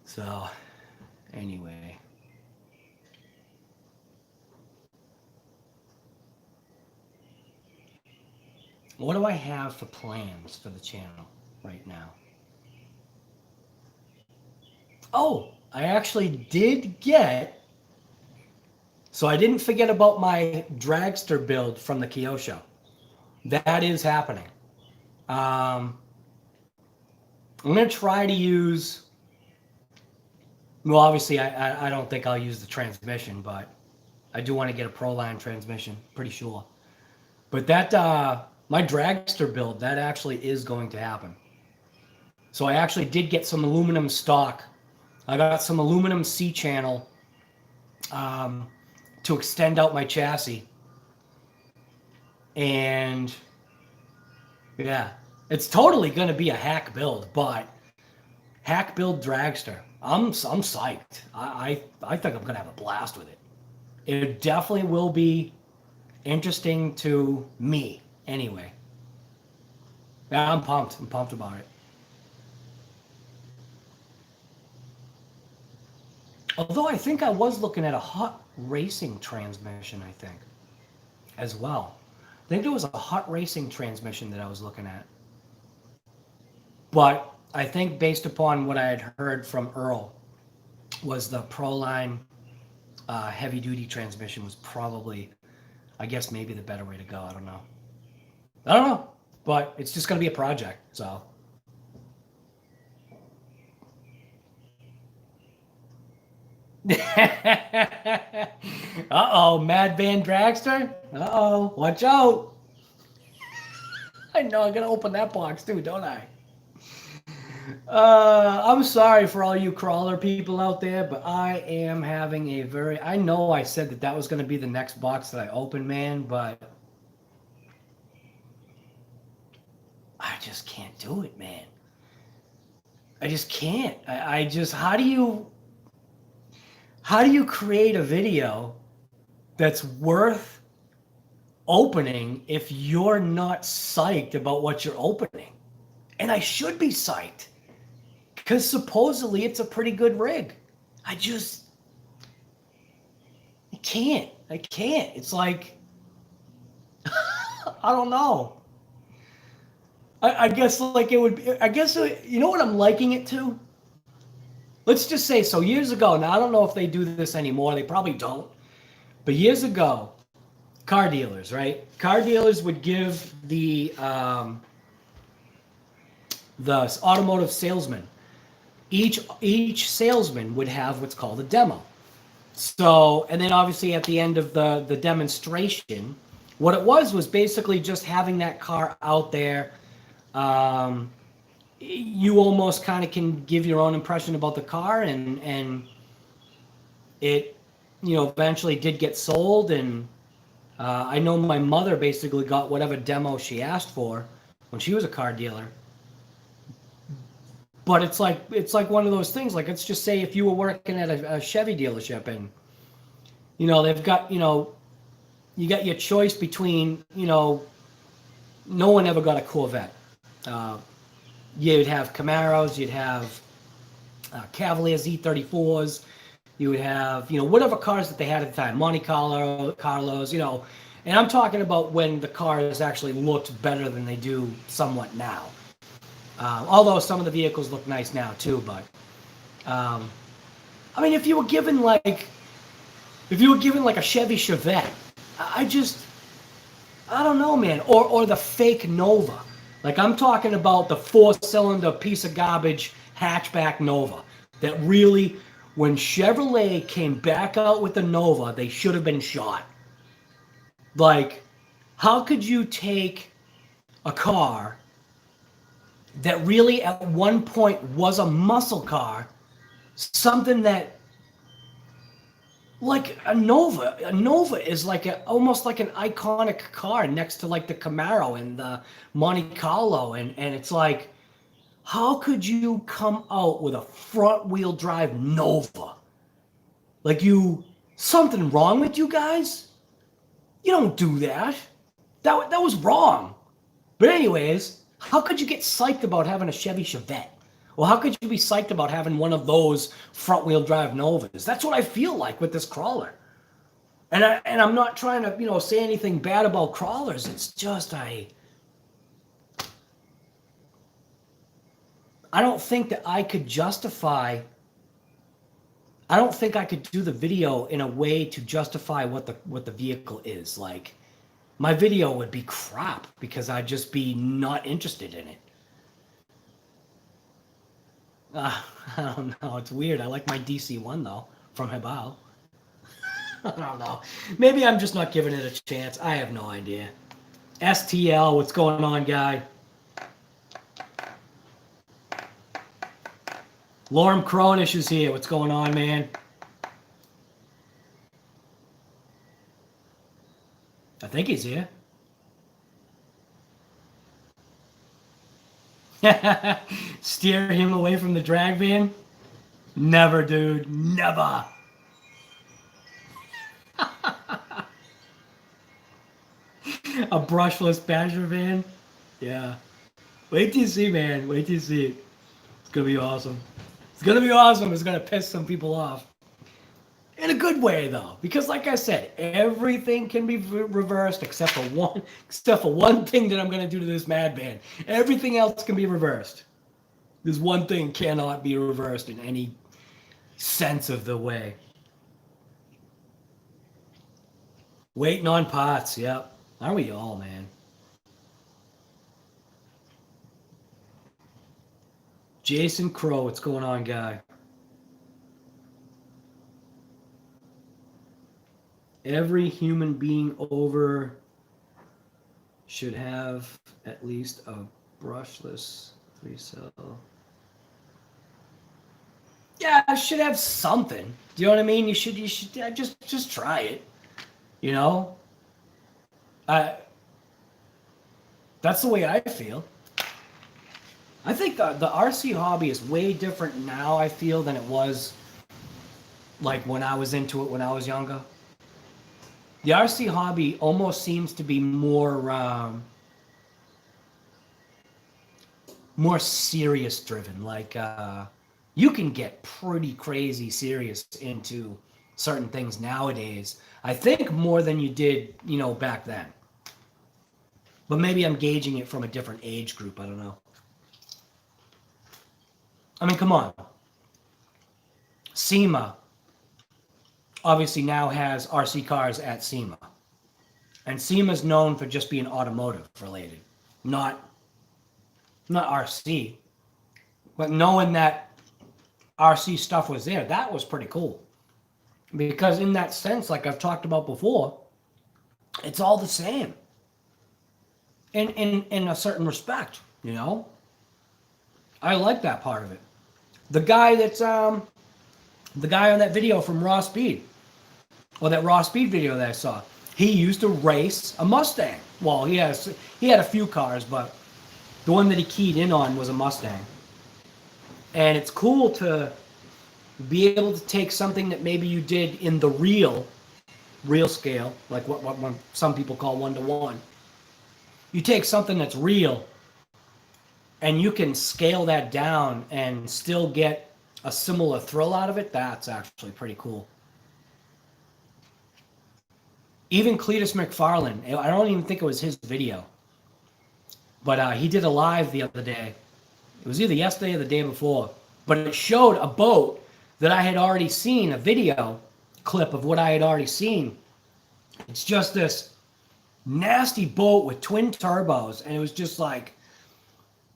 So, anyway. What do I have for plans for the channel right now? Oh, I actually did get, so I didn't forget about my dragster build from the Kyosho. That is happening. I'm going to try to use, well, obviously I don't think I'll use the transmission, but I do want to get a Proline transmission, pretty sure. But that, my dragster build, that actually is going to happen. So I actually did get some aluminum stock. I got some aluminum C-channel to extend out my chassis. And yeah, it's totally going to be a hack build, but hack build dragster. I'm psyched. I think I'm going to have a blast with it. It definitely will be interesting to me anyway. Yeah, I'm pumped. I'm pumped about it. Although I think I was looking at a hot racing transmission, I think, as well. I think there was a hot racing transmission that I was looking at. But I think based upon what I had heard from Earl, was the Proline heavy-duty transmission was probably, I guess, maybe the better way to go. I don't know. I don't know. But it's just going to be a project, so. Uh-oh, Mad Van Dragster? Uh-oh, watch out. I know, I'm going to open that box too, don't I? I'm sorry for all you crawler people out there, but I am having a very... I know I said that that was going to be the next box that I open, man, but... I just can't do it, man. I just can't. I just... How do you create a video that's worth opening if you're not psyched about what you're opening? And I should be psyched, because supposedly it's a pretty good rig. I can't. It's like, I don't know. I guess like it would, I guess, you know what I'm liking it to? Let's just say, so years ago, now I don't know if they do this anymore, they probably don't, but years ago, car dealers, right? Car dealers would give the automotive salesman, each salesman would have what's called a demo. So, and then obviously at the end of the demonstration, what it was basically just having that car out there. You almost kind of can give your own impression about the car, and it, you know, eventually did get sold. And I know my mother basically got whatever demo she asked for when she was a car dealer. But it's like one of those things. Like, let's just say if you were working at a Chevy dealership, and you know they've got, you know, you got your choice between, you know, no one ever got a Corvette. You'd have Camaros, you'd have Cavalier Z34s, you would have, you know, whatever cars that they had at the time, Monte Carlos, you know, and I'm talking about when the cars actually looked better than they do somewhat now. Although some of the vehicles look nice now too, but I mean, if you were given like a Chevy Chevette, I don't know, man, or the fake Nova. Like, I'm talking about the 4-cylinder piece of garbage hatchback Nova that really, when Chevrolet came back out with the Nova, they should have been shot. Like, how could you take a car that really at one point was a muscle car, something that, like a Nova is like almost like an iconic car next to like the Camaro and the Monte Carlo, and it's like, How could you come out with a front wheel drive Nova? Like something wrong with you guys? You don't do that. That was wrong. But anyways, how could you get psyched about having a Chevy Chevette? Well, how could you be psyched about having one of those front wheel drive Novas? That's what I feel like with this crawler. And I'm not trying to, say anything bad about crawlers. It's just I don't think that I could justify. I don't think I could do the video in a way to justify what the vehicle is. Like, my video would be crap because I'd just be not interested in it. I don't know. It's weird. I like my DC1 though from HoBao. I don't know. Maybe I'm just not giving it a chance. I have no idea. STL, what's going on, guy? Lorem Cronish is here. What's going on, man? I think he's here. Steer him away from the drag van? Never, dude. Never. A brushless Badger van? Yeah. Wait till you see, man. Wait till you see it. It's going to be awesome. It's going to be awesome. It's going to piss some people off. In a good way, though. Because like I said, everything can be reversed except for one thing that I'm going to do to this madman. Everything else can be reversed. This one thing cannot be reversed in any sense of the way. Waiting on parts, yep. Aren't we all, man? Jason Crow, what's going on, guy? Every human being over should have at least a brushless 3-cell. Yeah, I should have something. Do you know what I mean? You should just try it. You know? That's the way I feel. I think the RC hobby is way different now, I feel, than it was like when I was into it when I was younger. The RC hobby almost seems to be more serious driven. Like you can get pretty crazy serious into certain things nowadays. I think more than you did, back then. But maybe I'm gauging it from a different age group. I don't know. I mean, come on. SEMA obviously now has RC cars at SEMA. And SEMA is known for just being automotive related, not RC. But knowing that RC stuff was there, that was pretty cool. Because in that sense, like I've talked about before, it's all the same. In a certain respect, I like that part of it. The guy the guy on that video from Raw Speed, or that Raw Speed video that I saw, he used to race a Mustang. Well, he had a few cars, but the one that he keyed in on was a Mustang. And it's cool to be able to take something that maybe you did in the real scale, like what some people call 1-to-1. You take something that's real and you can scale that down and still get a similar thrill out of it. That's actually pretty cool. Even Cletus McFarlane, I don't even think it was his video, but he did a live the other day. It was either yesterday or the day before, but it showed a boat that I had already seen, a video clip of what I had already seen. It's just this nasty boat with twin turbos, and it was just like,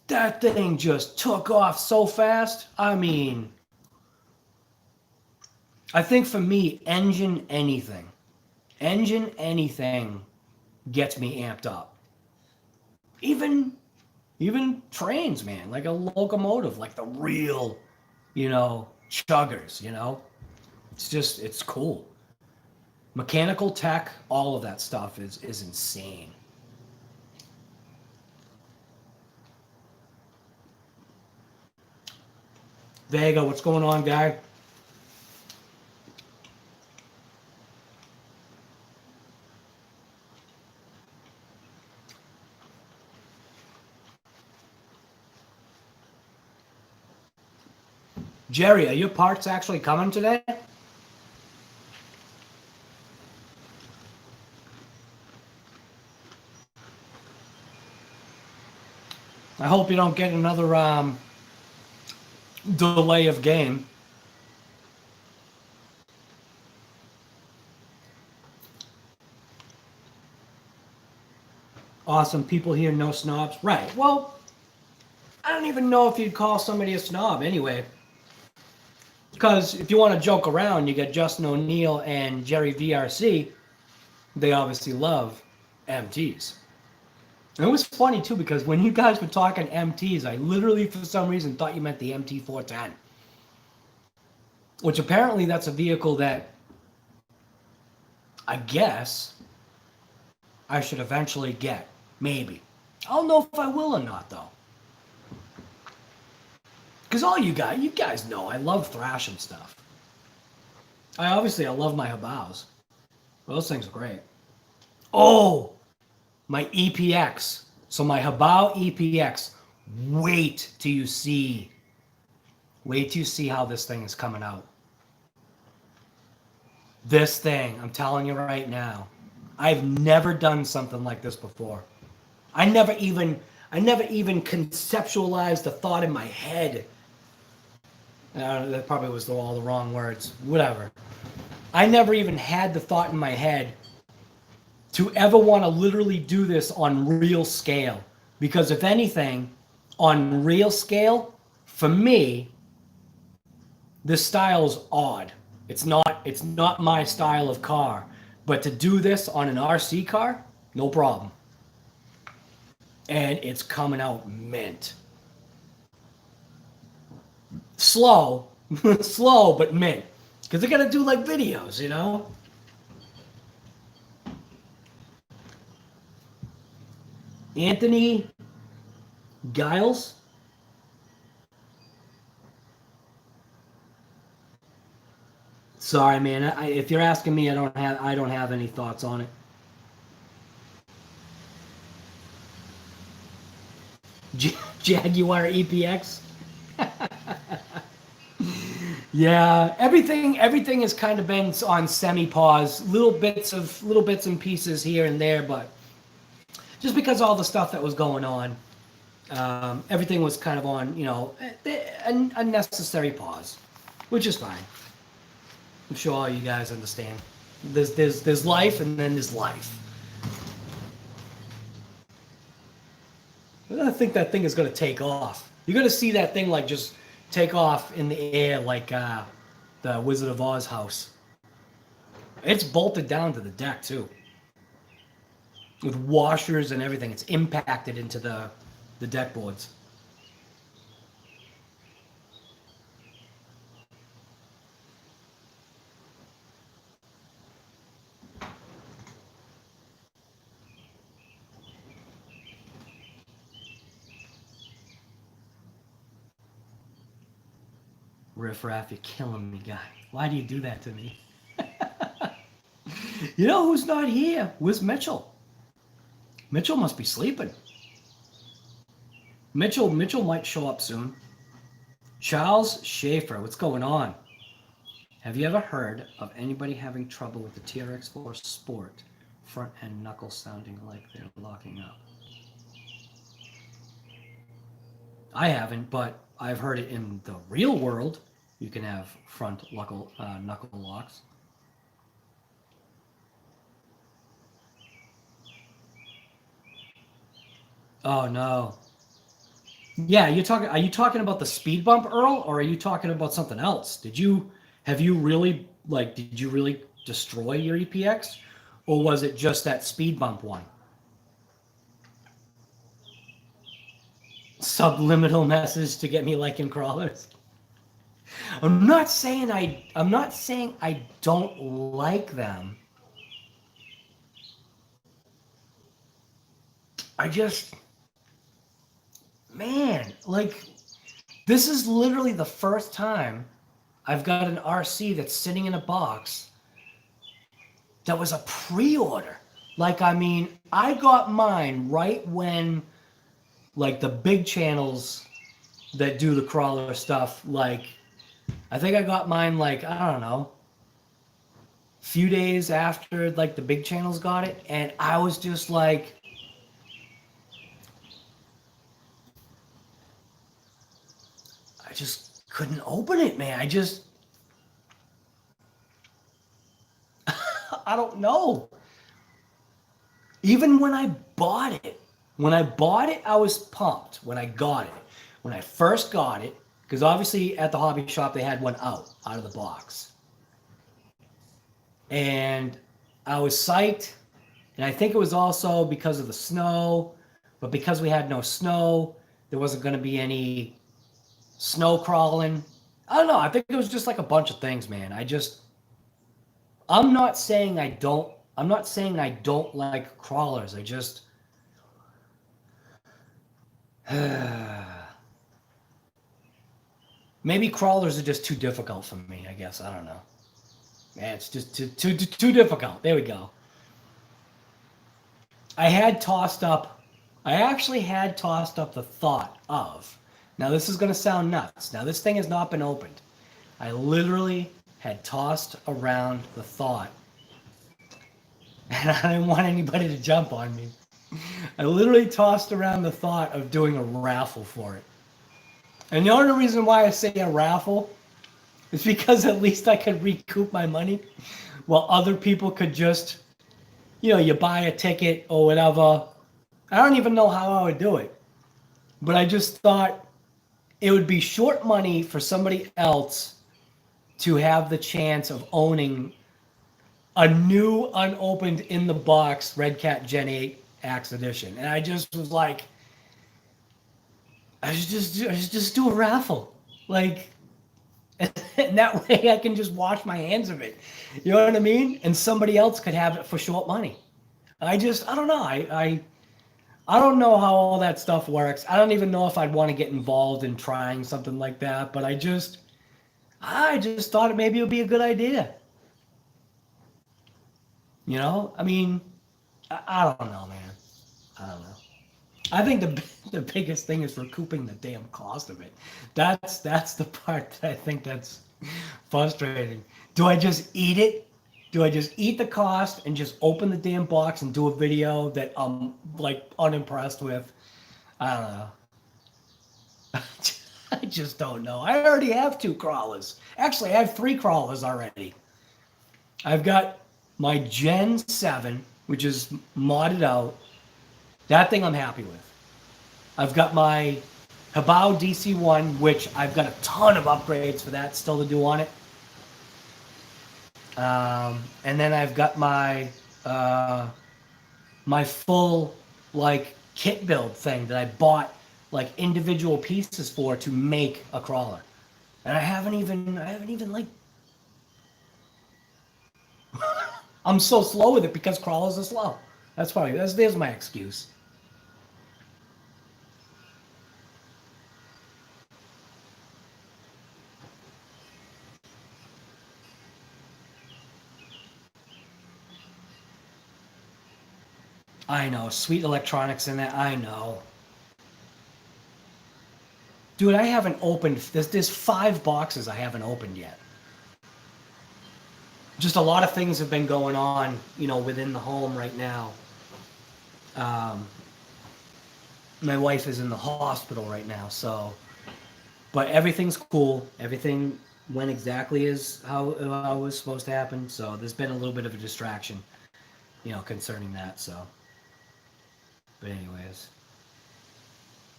that thing just took off so fast. I mean, I think for me, engine anything gets me amped up. Even trains, man, like a locomotive, like the real, chuggers, it's cool. Mechanical tech, all of that stuff is insane. Vega, what's going on, guy? Jerry, are your parts actually coming today? I hope you don't get another delay of game. Awesome people here, no snobs. Right, well, I don't even know if you'd call somebody a snob anyway. Because if you want to joke around, you get Justin O'Neill and Jerry VRC. They obviously love MTs. And it was funny too, because when you guys were talking MTs, I literally, for some reason, thought you meant the MT410. Which apparently that's a vehicle that I guess I should eventually get. Maybe. I don't know if I will or not, though. Because all you guys know, I love thrashing stuff. I love my HoBaos. Those things are great. Oh, my EPX. So my HoBao EPX. Wait till you see how this thing is coming out. This thing, I'm telling you right now, I've never done something like this before. I never even conceptualized the thought in my head. That probably was all the wrong words. Whatever. I never even had the thought in my head to ever want to literally do this on real scale. Because if anything, on real scale, for me, this style's odd. It's not my style of car. But to do this on an RC car, no problem. And it's coming out mint. Slow, slow, but mint. Because they're going to do like videos, you know? Anthony Giles. Sorry, man. If you're asking me, I don't have any thoughts on it. Jaguar EPX. Yeah, everything has kind of been on semi-pause, little bits and pieces here and there, but just because all the stuff that was going on, everything was kind of on, you know, a necessary pause, which is fine. I'm sure all you guys understand. There's life, and then there's life. I don't think that thing is going to take off. You're going to see that thing like just take off in the air like the Wizard of Oz house. It's bolted down to the deck too, with washers and everything. It's impacted into the deck boards. Riff Raff, you're killing me, guy. Why do you do that to me? You know who's not here? Where's Mitchell? Mitchell must be sleeping. Mitchell might show up soon. Charles Schaefer, what's going on? Have you ever heard of anybody having trouble with the TRX4 Sport front end knuckles sounding like they're locking up? I haven't, but I've heard it in the real world. You can have front knuckle locks. Oh no. Yeah, are you talking about the speed bump, Earl, or are you talking about something else? Did you really destroy your EPX, or was it just that speed bump one? Subliminal message to get me liking crawlers. I'm not saying I don't like them. I just, man, like, This is literally the first time I've got an RC that's sitting in a box that was a pre-order. Like, I mean, I got mine right when, like, the big channels that do the crawler stuff, like, I think I got mine, like, I don't know, a few days after, like, the big channels got it, and I was just like, I just couldn't open it, man. I just, I don't know. Even when I bought it, I was pumped when I got it. When I first got it, because obviously at the hobby shop, they had one out of the box. And I was psyched. And I think it was also because of the snow, but because we had no snow, there wasn't going to be any snow crawling. I don't know. I think it was just like a bunch of things, man. I'm not saying I don't like crawlers. I just maybe crawlers are just too difficult for me, I guess. I don't know. Man, it's just too difficult. There we go. I actually had tossed up the thought of, now this is going to sound nuts. Now this thing has not been opened. I literally had tossed around the thought, and I didn't want anybody to jump on me. I literally tossed around the thought of doing a raffle for it. And the only reason why I say a raffle is because at least I could recoup my money while other people could just, you buy a ticket or whatever. I don't even know how I would do it. But I just thought it would be short money for somebody else to have the chance of owning a new, unopened, in the box Redcat Gen 8 Axe Edition. And I just was like, I should just do a raffle. Like, and that way I can just wash my hands of it. You know what I mean? And somebody else could have it for short money. I don't know. I don't know how all that stuff works. I don't even know if I'd want to get involved in trying something like that, but I just thought maybe it would be a good idea. I mean, I don't know, man. I don't know. I think the biggest thing is recouping the damn cost of it. That's the part that I think that's frustrating. Do I just eat it? Do I just eat the cost and just open the damn box and do a video that I'm like unimpressed with? I don't know. I just don't know. I already have 2 crawlers. Actually, I have 3 crawlers already. I've got my Gen 7, which is modded out. That thing I'm happy with. I've got my HoBao DC1, which I've got a ton of upgrades for that still to do on it. And then I've got my my full like kit build thing that I bought like individual pieces for to make a crawler. And I haven't even like I'm so slow with it because crawlers are slow. There's my excuse. I know, sweet electronics in that. I know. Dude, I haven't opened, there's 5 boxes I haven't opened yet. Just a lot of things have been going on, within the home right now. My wife is in the hospital right now, so, but everything's cool. Everything went exactly as how it was supposed to happen. So there's been a little bit of a distraction, concerning that. So, but anyways,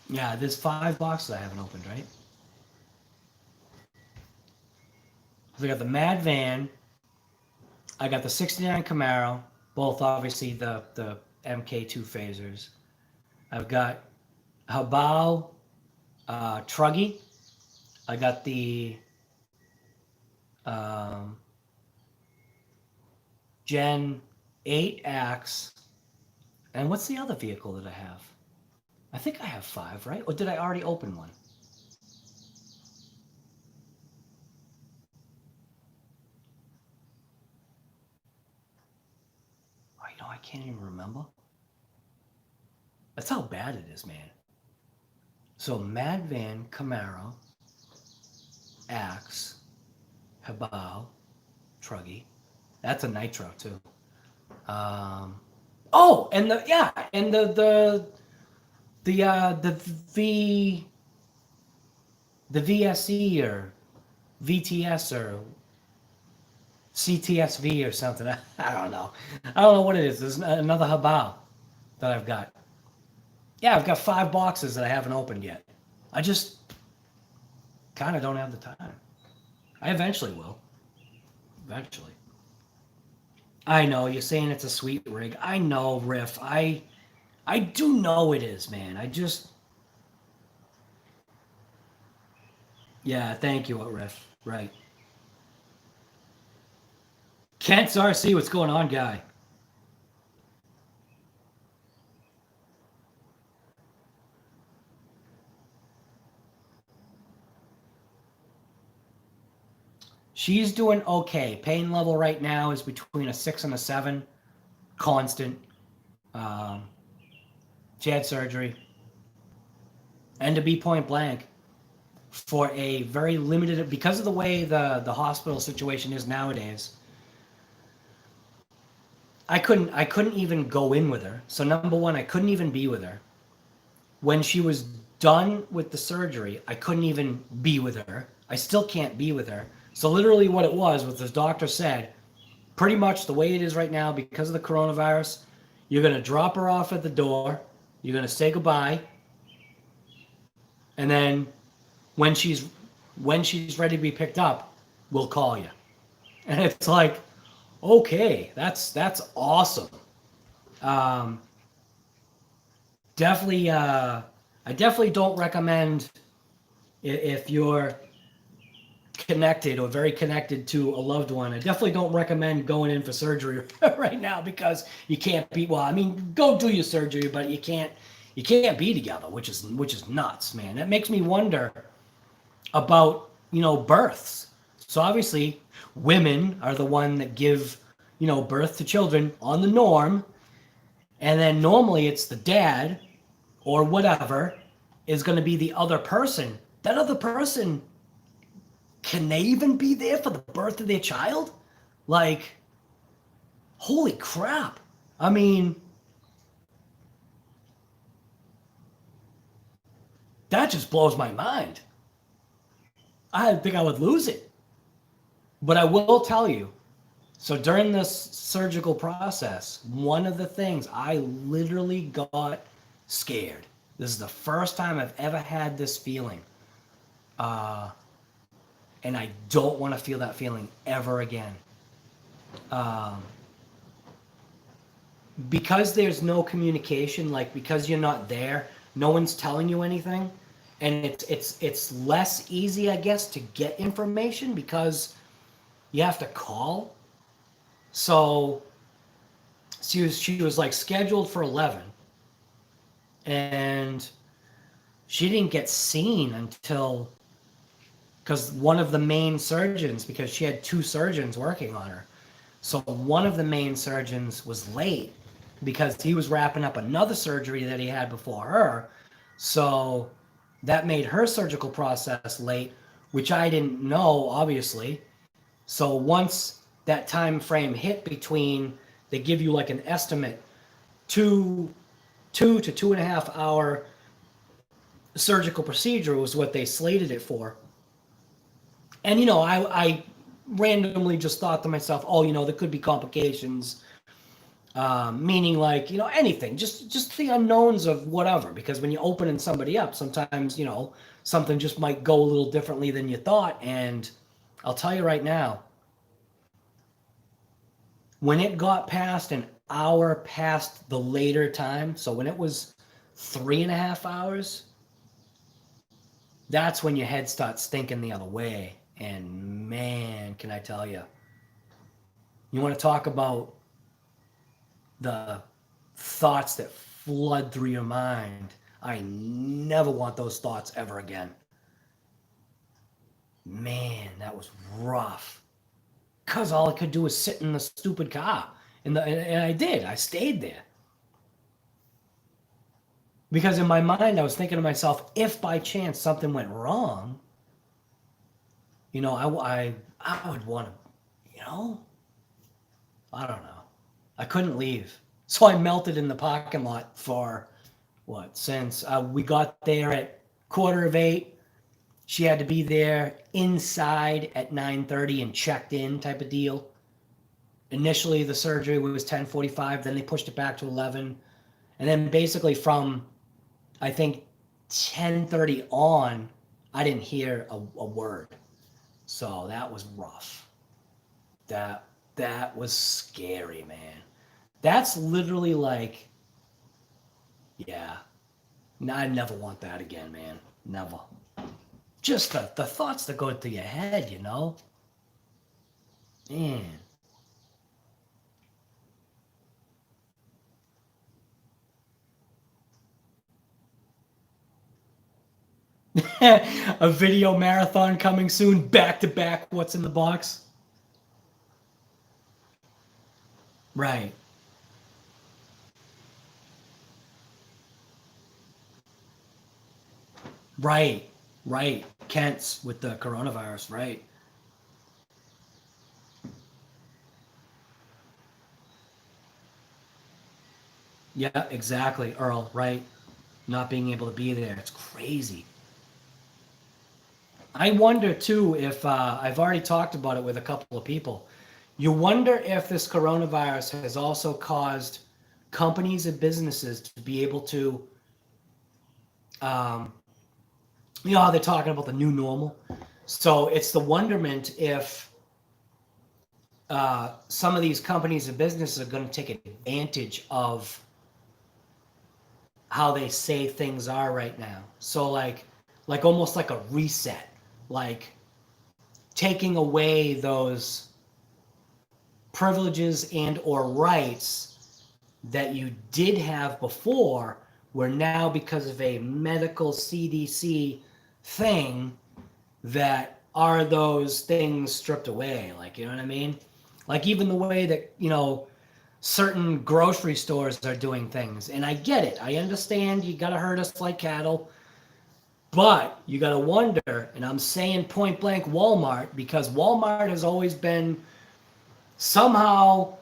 yeah, there's 5 boxes I haven't opened, right? So I got the Mad Van. I got the 69 Camaro, both obviously the MK2 phasers. I've got HoBao Truggy. I got the Gen 8 Axe. And what's the other vehicle that I have? I think I have 5, right? Or did I already open one? can't even remember. That's how bad it is, man. So Mad Van, Camaro, Axe, HoBao, Truggy. That's a nitro too. Oh, and the VSE or VTS or CTSV or something. I don't know. I don't know what it is. There's another HoBao that I've got. Yeah, I've got 5 boxes that I haven't opened yet. I just kind of don't have the time. I eventually will. Eventually. I know, you're saying it's a sweet rig. I know, Riff. I do know it is, man. I just... Yeah, thank you, Riff. Right. Kent's RC, what's going on, guy? She's doing okay. Pain level right now is between a 6 and a 7. Constant. She had surgery. And to be point blank, for a very limited, because of the way the hospital situation is nowadays, I couldn't even go in with her. So number one, I couldn't even be with her. When she was done with the surgery, I couldn't even be with her. I still can't be with her. So literally what it was the doctor said, pretty much the way it is right now because of the coronavirus, you're going to drop her off at the door, you're going to say goodbye, and then when she's ready to be picked up, we'll call you. And it's like, okay, that's awesome. Definitely, I definitely don't recommend, if you're connected or very connected to a loved one, I definitely don't recommend going in for surgery right now because you can't be, well, I mean, go do your surgery, but you can't be together, which is nuts, man. That makes me wonder about, births. So obviously women are the one that give, birth to children on the norm. And then normally it's the dad or whatever is going to be the other person. That other person, can they even be there for the birth of their child? Like, holy crap. I mean, that just blows my mind. I think I would lose it. But I will tell you, so during this surgical process, one of the things, I literally got scared. This is the first time I've ever had this feeling. And I don't want to feel that feeling ever again. Because there's no communication, like because you're not there, no one's telling you anything, and it's less easy, I guess, to get information because you have to call. So she was like scheduled for 11, and she didn't get seen until, because one of the main surgeons, because she had 2 surgeons working on her, so one of the main surgeons was late because he was wrapping up another surgery that he had before her. So that made her surgical process late, which I didn't know, obviously. So once that time frame hit between, they give you like an estimate, 2 to 2.5 hour surgical procedure was what they slated it for. And, I randomly just thought to myself, oh, there could be complications, meaning like, anything, just the unknowns of whatever, because when you're opening somebody up, sometimes, something just might go a little differently than you thought. And I'll tell you right now, when it got past an hour past the later time, so when it was 3.5 hours, that's when your head starts thinking the other way. And man, can I tell you, you want to talk about the thoughts that flood through your mind. I never want those thoughts ever again. Man, that was rough. Because all I could do was sit in the stupid car And I did. I stayed there. Because in my mind, I was thinking to myself, if by chance something went wrong, you know, I would want to, you know, I don't know. I couldn't leave. So I melted in the parking lot for what, since we got there at 7:45. She had to be there inside at 9:30 and checked in type of deal. Initially, the surgery was 10:45. Then they pushed it back to 11. And then basically from, I think, 10:30 on, I didn't hear a word. So that was rough. That was scary, man. That's literally like, yeah. I never want that again, man. Never. Just the thoughts that go through your head, you know? Man. A video marathon coming soon, back to back. What's in the box? Right. Right. Right. Kent's with the coronavirus. Right. Yeah, exactly. Earl, right. Not being able to be there. It's crazy. I wonder too if I've already talked about it with a couple of people. You wonder if this coronavirus has also caused companies and businesses to be able to, you know how they're talking about the new normal? So it's the wonderment if some of these companies and businesses are going to take advantage of how they say things are right now. So like almost like a reset, like taking away those privileges and or rights that you did have before, where now because of a medical CDC thing, that are those things stripped away. Like, you know what I mean? Like even the way that, you know, certain grocery stores are doing things. And I get it. I understand you got to herd us like cattle. But you got to wonder, and I'm saying point blank Walmart, because Walmart has always been, somehow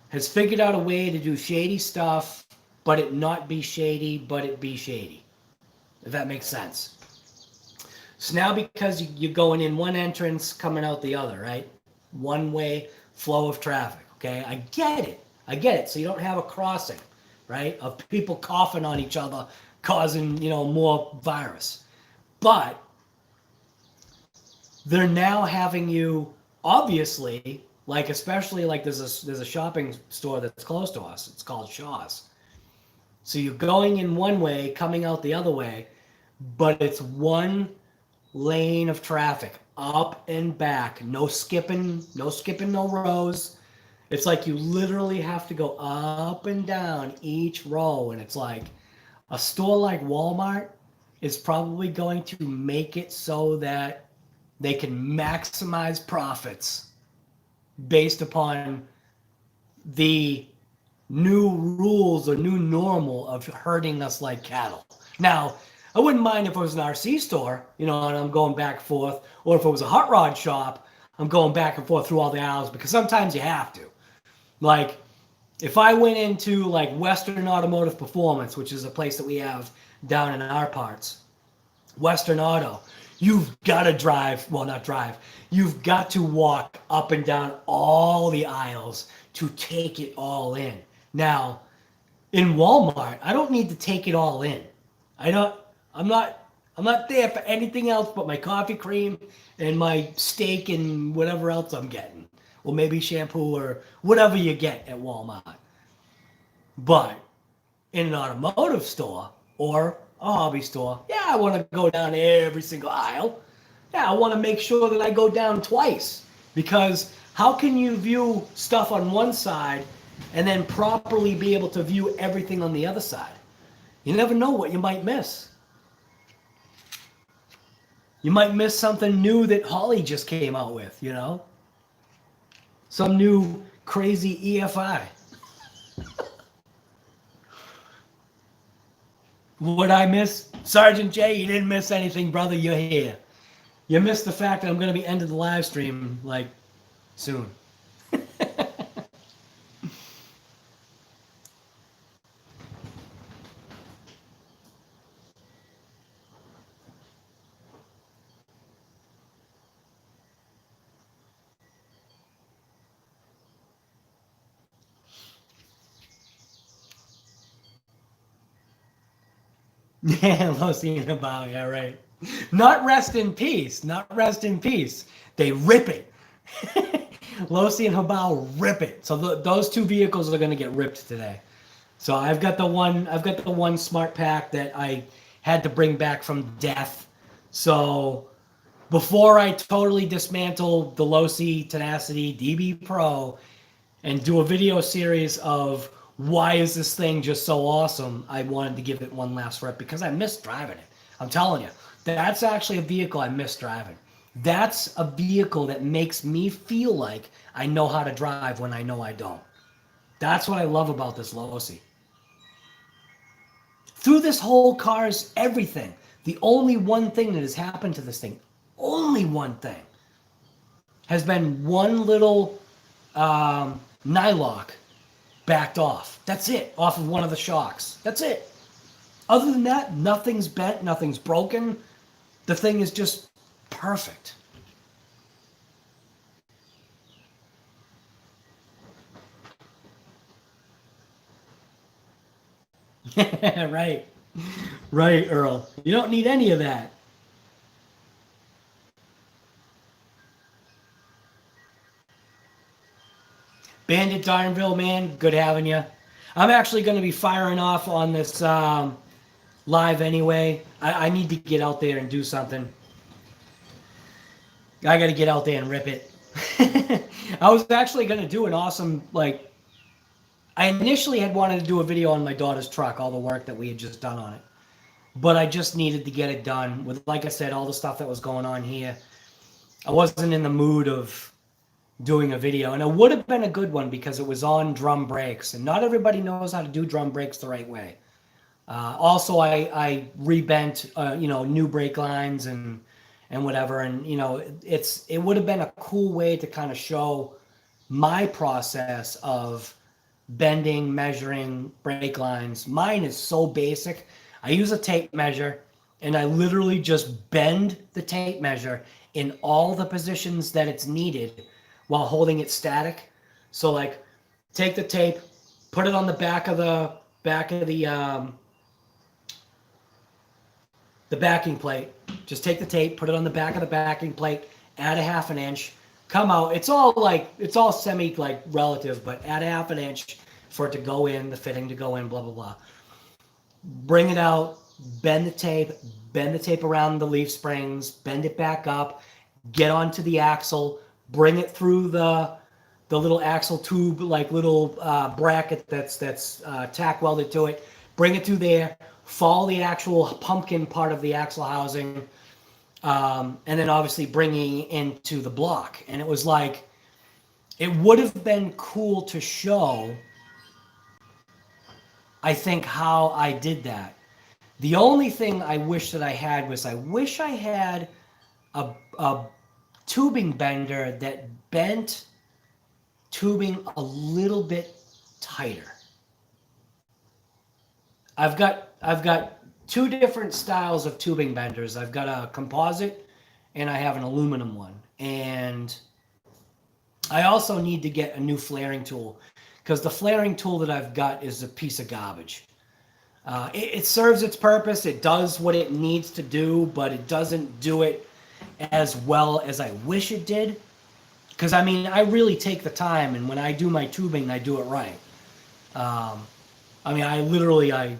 has figured out a way to do shady stuff, but it not be shady, but it be shady. If that makes sense. So now because you're going in one entrance, coming out the other, right? One way flow of traffic, okay? I get it. I get it. So you don't have a crossing, right? Of people coughing on each other, causing, you know, more virus. But they're now having you, obviously, like especially like there's a shopping store that's close to us. It's called Shaw's. So you're going in one way, coming out the other way, but it's one lane of traffic, up and back, no skipping, no rows. It's like you literally have to go up and down each row, and it's like a store like Walmart is probably going to make it so that they can maximize profits based upon the new rules or new normal of herding us like cattle. Now, I wouldn't mind if it was an RC store, you know, and I'm going back and forth, or if it was a hot rod shop, I'm going back and forth through all the aisles, because sometimes you have to. Like, if I went into like Western Automotive Performance, which is a place that we have down in our parts, Western Auto, you've got to drive, well, not drive, you've got to walk up and down all the aisles to take it all in. Now, in Walmart, I don't need to take it all in. I'm not there for anything else but my coffee cream and my steak and whatever else I'm getting. Or maybe shampoo or whatever you get at Walmart. But in an automotive store or a hobby store, yeah, I want to go down every single aisle. Yeah, I want to make sure that I go down twice. Because how can you view stuff on one side and then properly be able to view everything on the other side? You never know what you might miss. You might miss something new that Holly just came out with, you know? Some new crazy EFI. What I miss? Sergeant J, you didn't miss anything, brother. You're here. You missed the fact that I'm going to be ending the live stream, like, soon. Yeah, LOSI and HoBao, yeah, right. Not rest in peace. Not rest in peace. They rip it. LOSI and HoBao rip it. So those two vehicles are going to get ripped today. So I've got the one smart pack that I had to bring back from death. So before I totally dismantle the LOSI Tenacity DB Pro and do a video series of why is this thing just so awesome, I wanted to give it one last rep because I miss driving it. I'm telling you, that's actually a vehicle I miss driving. That's a vehicle that makes me feel like I know how to drive when I know I don't. That's what I love about this LOSI. Through this whole car's everything, the only one thing that has happened to this thing, only one thing, has been one little nylock backed off. That's it, off of one of the shocks. That's it. Other than that, nothing's bent, nothing's broken. The thing is just perfect. Right. Right, Earl. You don't need any of that. Bandit Darnville, man, good having you. I'm actually going to be firing off on this live anyway. I need to get out there and do something. I got to get out there and rip it. I was actually going to do an awesome, like, I initially had wanted to do a video on my daughter's truck, all the work that we had just done on it. But I just needed to get it done with, like I said, all the stuff that was going on here. I wasn't in the mood of doing a video, and it would have been a good one because it was on drum brakes, and not everybody knows how to do drum brakes the right way. Also, I rebent, new brake lines and whatever, and it would have been a cool way to kind of show my process of bending, measuring brake lines. Mine is so basic. I use a tape measure, and I literally just bend the tape measure in all the positions that it's needed while holding it static. So like, take the tape, put it on the back of the backing plate. Just take the tape, put it on the back of the backing plate, add a 1/2 inch, come out. It's all semi like relative, but add a 1/2 inch for it to go in, the fitting to go in, blah, blah, blah. Bring it out, bend the tape around the leaf springs, bend it back up, get onto the axle, bring it through the little axle tube, like little bracket that's tack welded to it. Bring it through there, follow the actual pumpkin part of the axle housing, and then obviously bringing into the block. And it was like, it would have been cool to show, I think, how I did that. The only thing I wish that I had was I wish I had a tubing bender that bent tubing a little bit tighter. I've got two different styles of tubing benders. I've got a composite and I have an aluminum one. And I also need to get a new flaring tool because the flaring tool that I've got is a piece of garbage. It serves its purpose. It does what it needs to do, but it doesn't do it as well as I wish it did. Because, I mean, I really take the time, and when I do my tubing, I do it right. I mean, I literally, I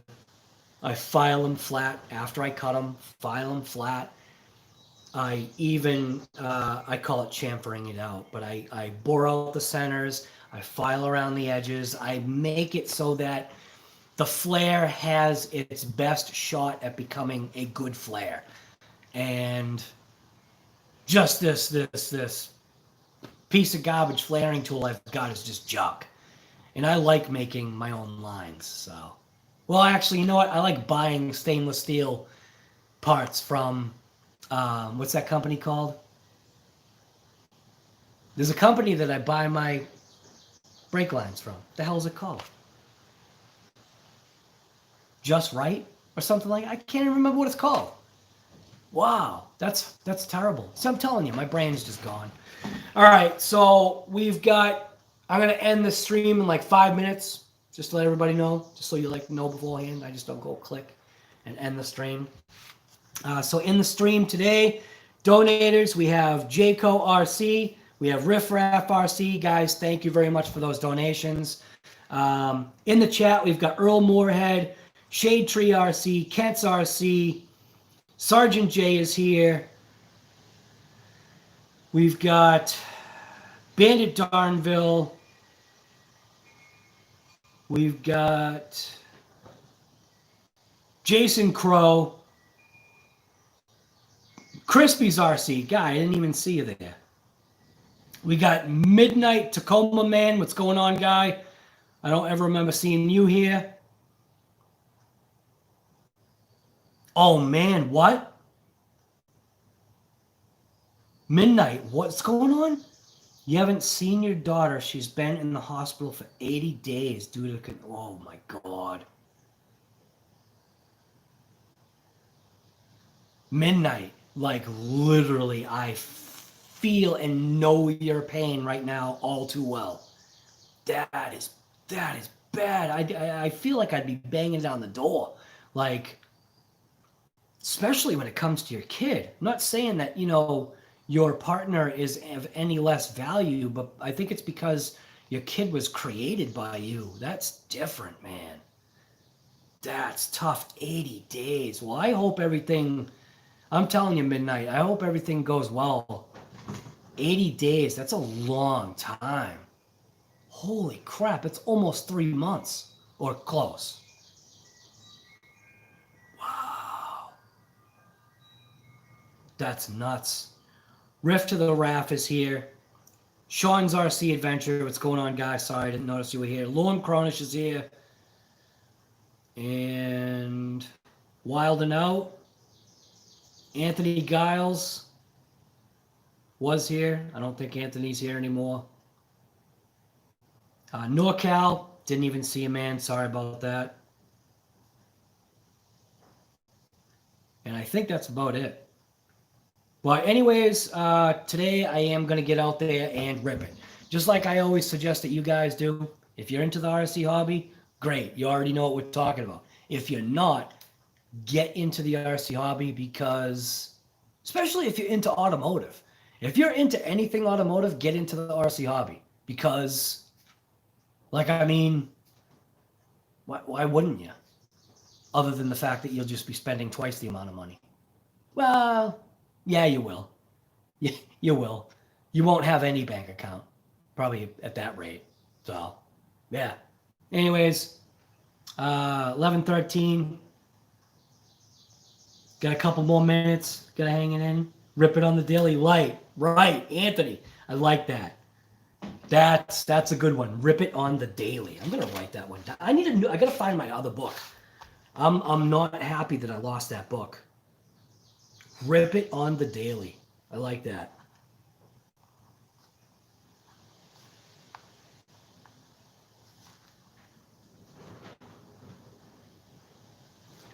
file them flat after I cut them, file them flat. I even, I call it chamfering it out, but I bore out the centers, I file around the edges, I make it so that the flare has its best shot at becoming a good flare. And just this piece of garbage flaring tool I've got is just junk. And I like making my own lines, so. Well, actually, you know what? I like buying stainless steel parts from, what's that company called? There's a company that I buy my brake lines from. What the hell is it called? Just Right or something like that? I can't even remember what it's called. Wow, that's terrible. So I'm telling you, my brain's just gone. All right, so we've got, I'm going to end the stream in like 5 minutes, just to let everybody know, just so you like know beforehand. I just don't go click and end the stream. So in the stream today, donators, we have Jayco RC, we have Riff Raff RC. Guys, thank you very much for those donations. In the chat, we've got Earl Moorhead, Shade Tree RC, Kent's RC, Sergeant J is here. We've got Bandit Darnville. We've got Jason Crow. Crispy's RC. Guy, I didn't even see you there. We got Midnight Tacoma Man. What's going on, guy? I don't ever remember seeing you here. Oh, man, what? Midnight, what's going on? You haven't seen your daughter. She's been in the hospital for 80 days due to... Oh, my God. Midnight, like, literally, I feel and know your pain right now all too well. That is bad. I feel like I'd be banging down the door. Like... especially when it comes to your kid. I'm not saying that, you know, your partner is of any less value, but I think it's because your kid was created by you. That's different, man. That's tough. 80 days. Well, I hope everything, I'm telling you, Midnight, I hope everything goes well. 80 days, that's a long time. Holy crap, it's almost 3 months or close. That's nuts. Riff to the Raff is here. Sean's RC Adventure. What's going on, guys? Sorry, I didn't notice you were here. Lorne Cronish is here. And Wild and Out. Anthony Giles was here. I don't think Anthony's here anymore. NorCal. Didn't even see a man. Sorry about that. And I think that's about it. Well, anyways, today I am going to get out there and rip it. Just like I always suggest that you guys do. If you're into the RC hobby, great. You already know what we're talking about. If you're not, get into the RC hobby because, especially if you're into automotive. If you're into anything automotive, get into the RC hobby. Because, like, I mean, why wouldn't you? Other than the fact that you'll just be spending twice the amount of money. Well... yeah, you will. Yeah, you will. You won't have any bank account, probably at that rate. So, yeah. Anyways, 11:13. Got a couple more minutes. Gotta hang it in. Rip it on the daily light. Right, Anthony. I like that. That's a good one. Rip it on the daily. I'm gonna write that one down. I gotta find my other book. I'm not happy that I lost that book. Rip it on the daily. I like that.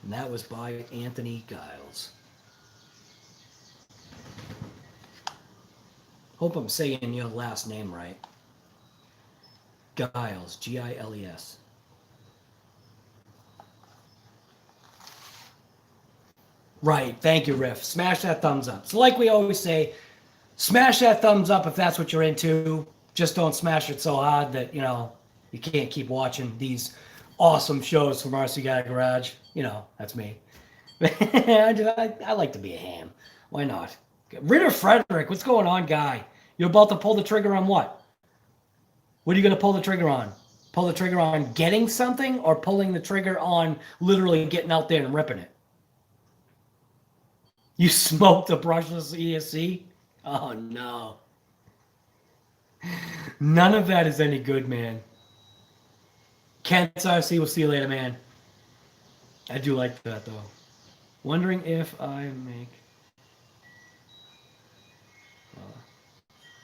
And that was by Anthony Giles. Hope I'm saying your last name right. Giles, Giles. Right. Thank you, Riff. Smash that thumbs up. So like we always say, smash that thumbs up if that's what you're into. Just don't smash it so hard that, you know, you can't keep watching these awesome shows from RC Guy Garage. You know, that's me. I like to be a ham. Why not? Ritter Frederick, what's going on, guy? You're about to pull the trigger on what? What are you going to pull the trigger on? Pull the trigger on getting something or pulling the trigger on literally getting out there and ripping it? You smoked a brushless ESC? Oh, no. None of that is any good, man. Kent RC, we'll see you later, man. I do like that, though. Wondering if I make...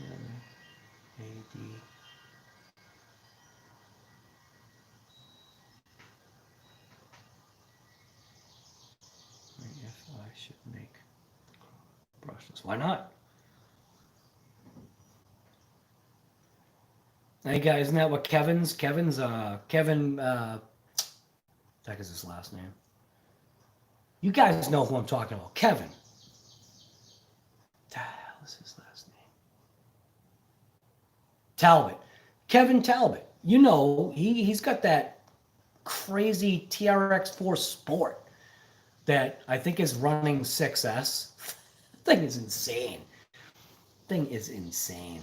AD. If I should make brushes. Why not? Hey guys, isn't that what Kevin, heck is his last name? You guys know who I'm talking about. Kevin. What the hell is his last name? Talbot. Kevin Talbot. You know, he's got that crazy TRX4 Sport that I think is running 6S. Thing is insane. Thing is insane.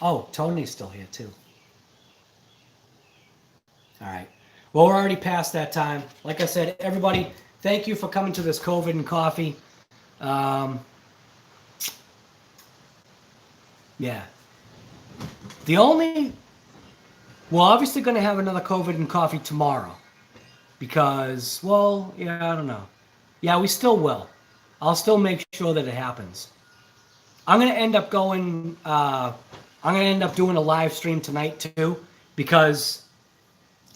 Oh, Tony's still here too. All right. Well, we're already past that time. Like I said, everybody, thank you for coming to this COVID and coffee. Yeah. We're obviously going to have another COVID and coffee tomorrow because, well, yeah, I don't know. Yeah, we still will. I'll still make sure that it happens. I'm going to end up going, I'm going to end up doing a live stream tonight too, because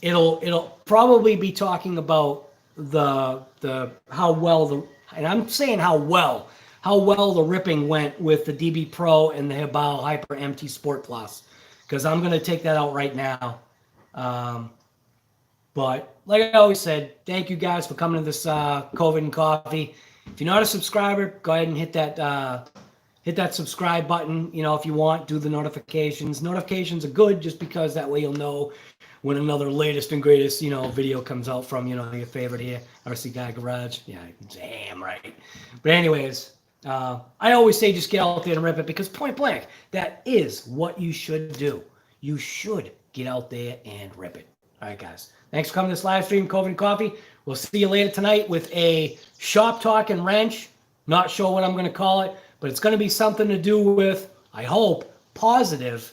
it'll probably be talking about how well the ripping went with the DB Pro and the HoBao Hyper MT Sport Plus, because I'm going to take that out right now. But like I always said, thank you guys for coming to this COVID and coffee. If you're not a subscriber, go ahead and hit that subscribe button. You know, if you want, do the notifications. Notifications are good just because that way you'll know when another latest and greatest, you know, video comes out from, you know, your favorite here, RC Guy Garage. Yeah, damn right. But anyways, I always say just get out there and rip it, because point blank, that is what you should do. You should get out there and rip it. All right, guys. Thanks for coming to this live stream, COVID and Coffee. We'll see you later tonight with a shop talk and wrench. Not sure what I'm going to call it, but it's going to be something to do with, I hope, positive,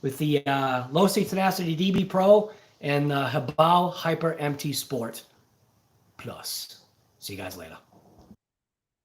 with the LOSI Tenacity DB Pro and the HoBao Hyper MT Sport Plus. See you guys later.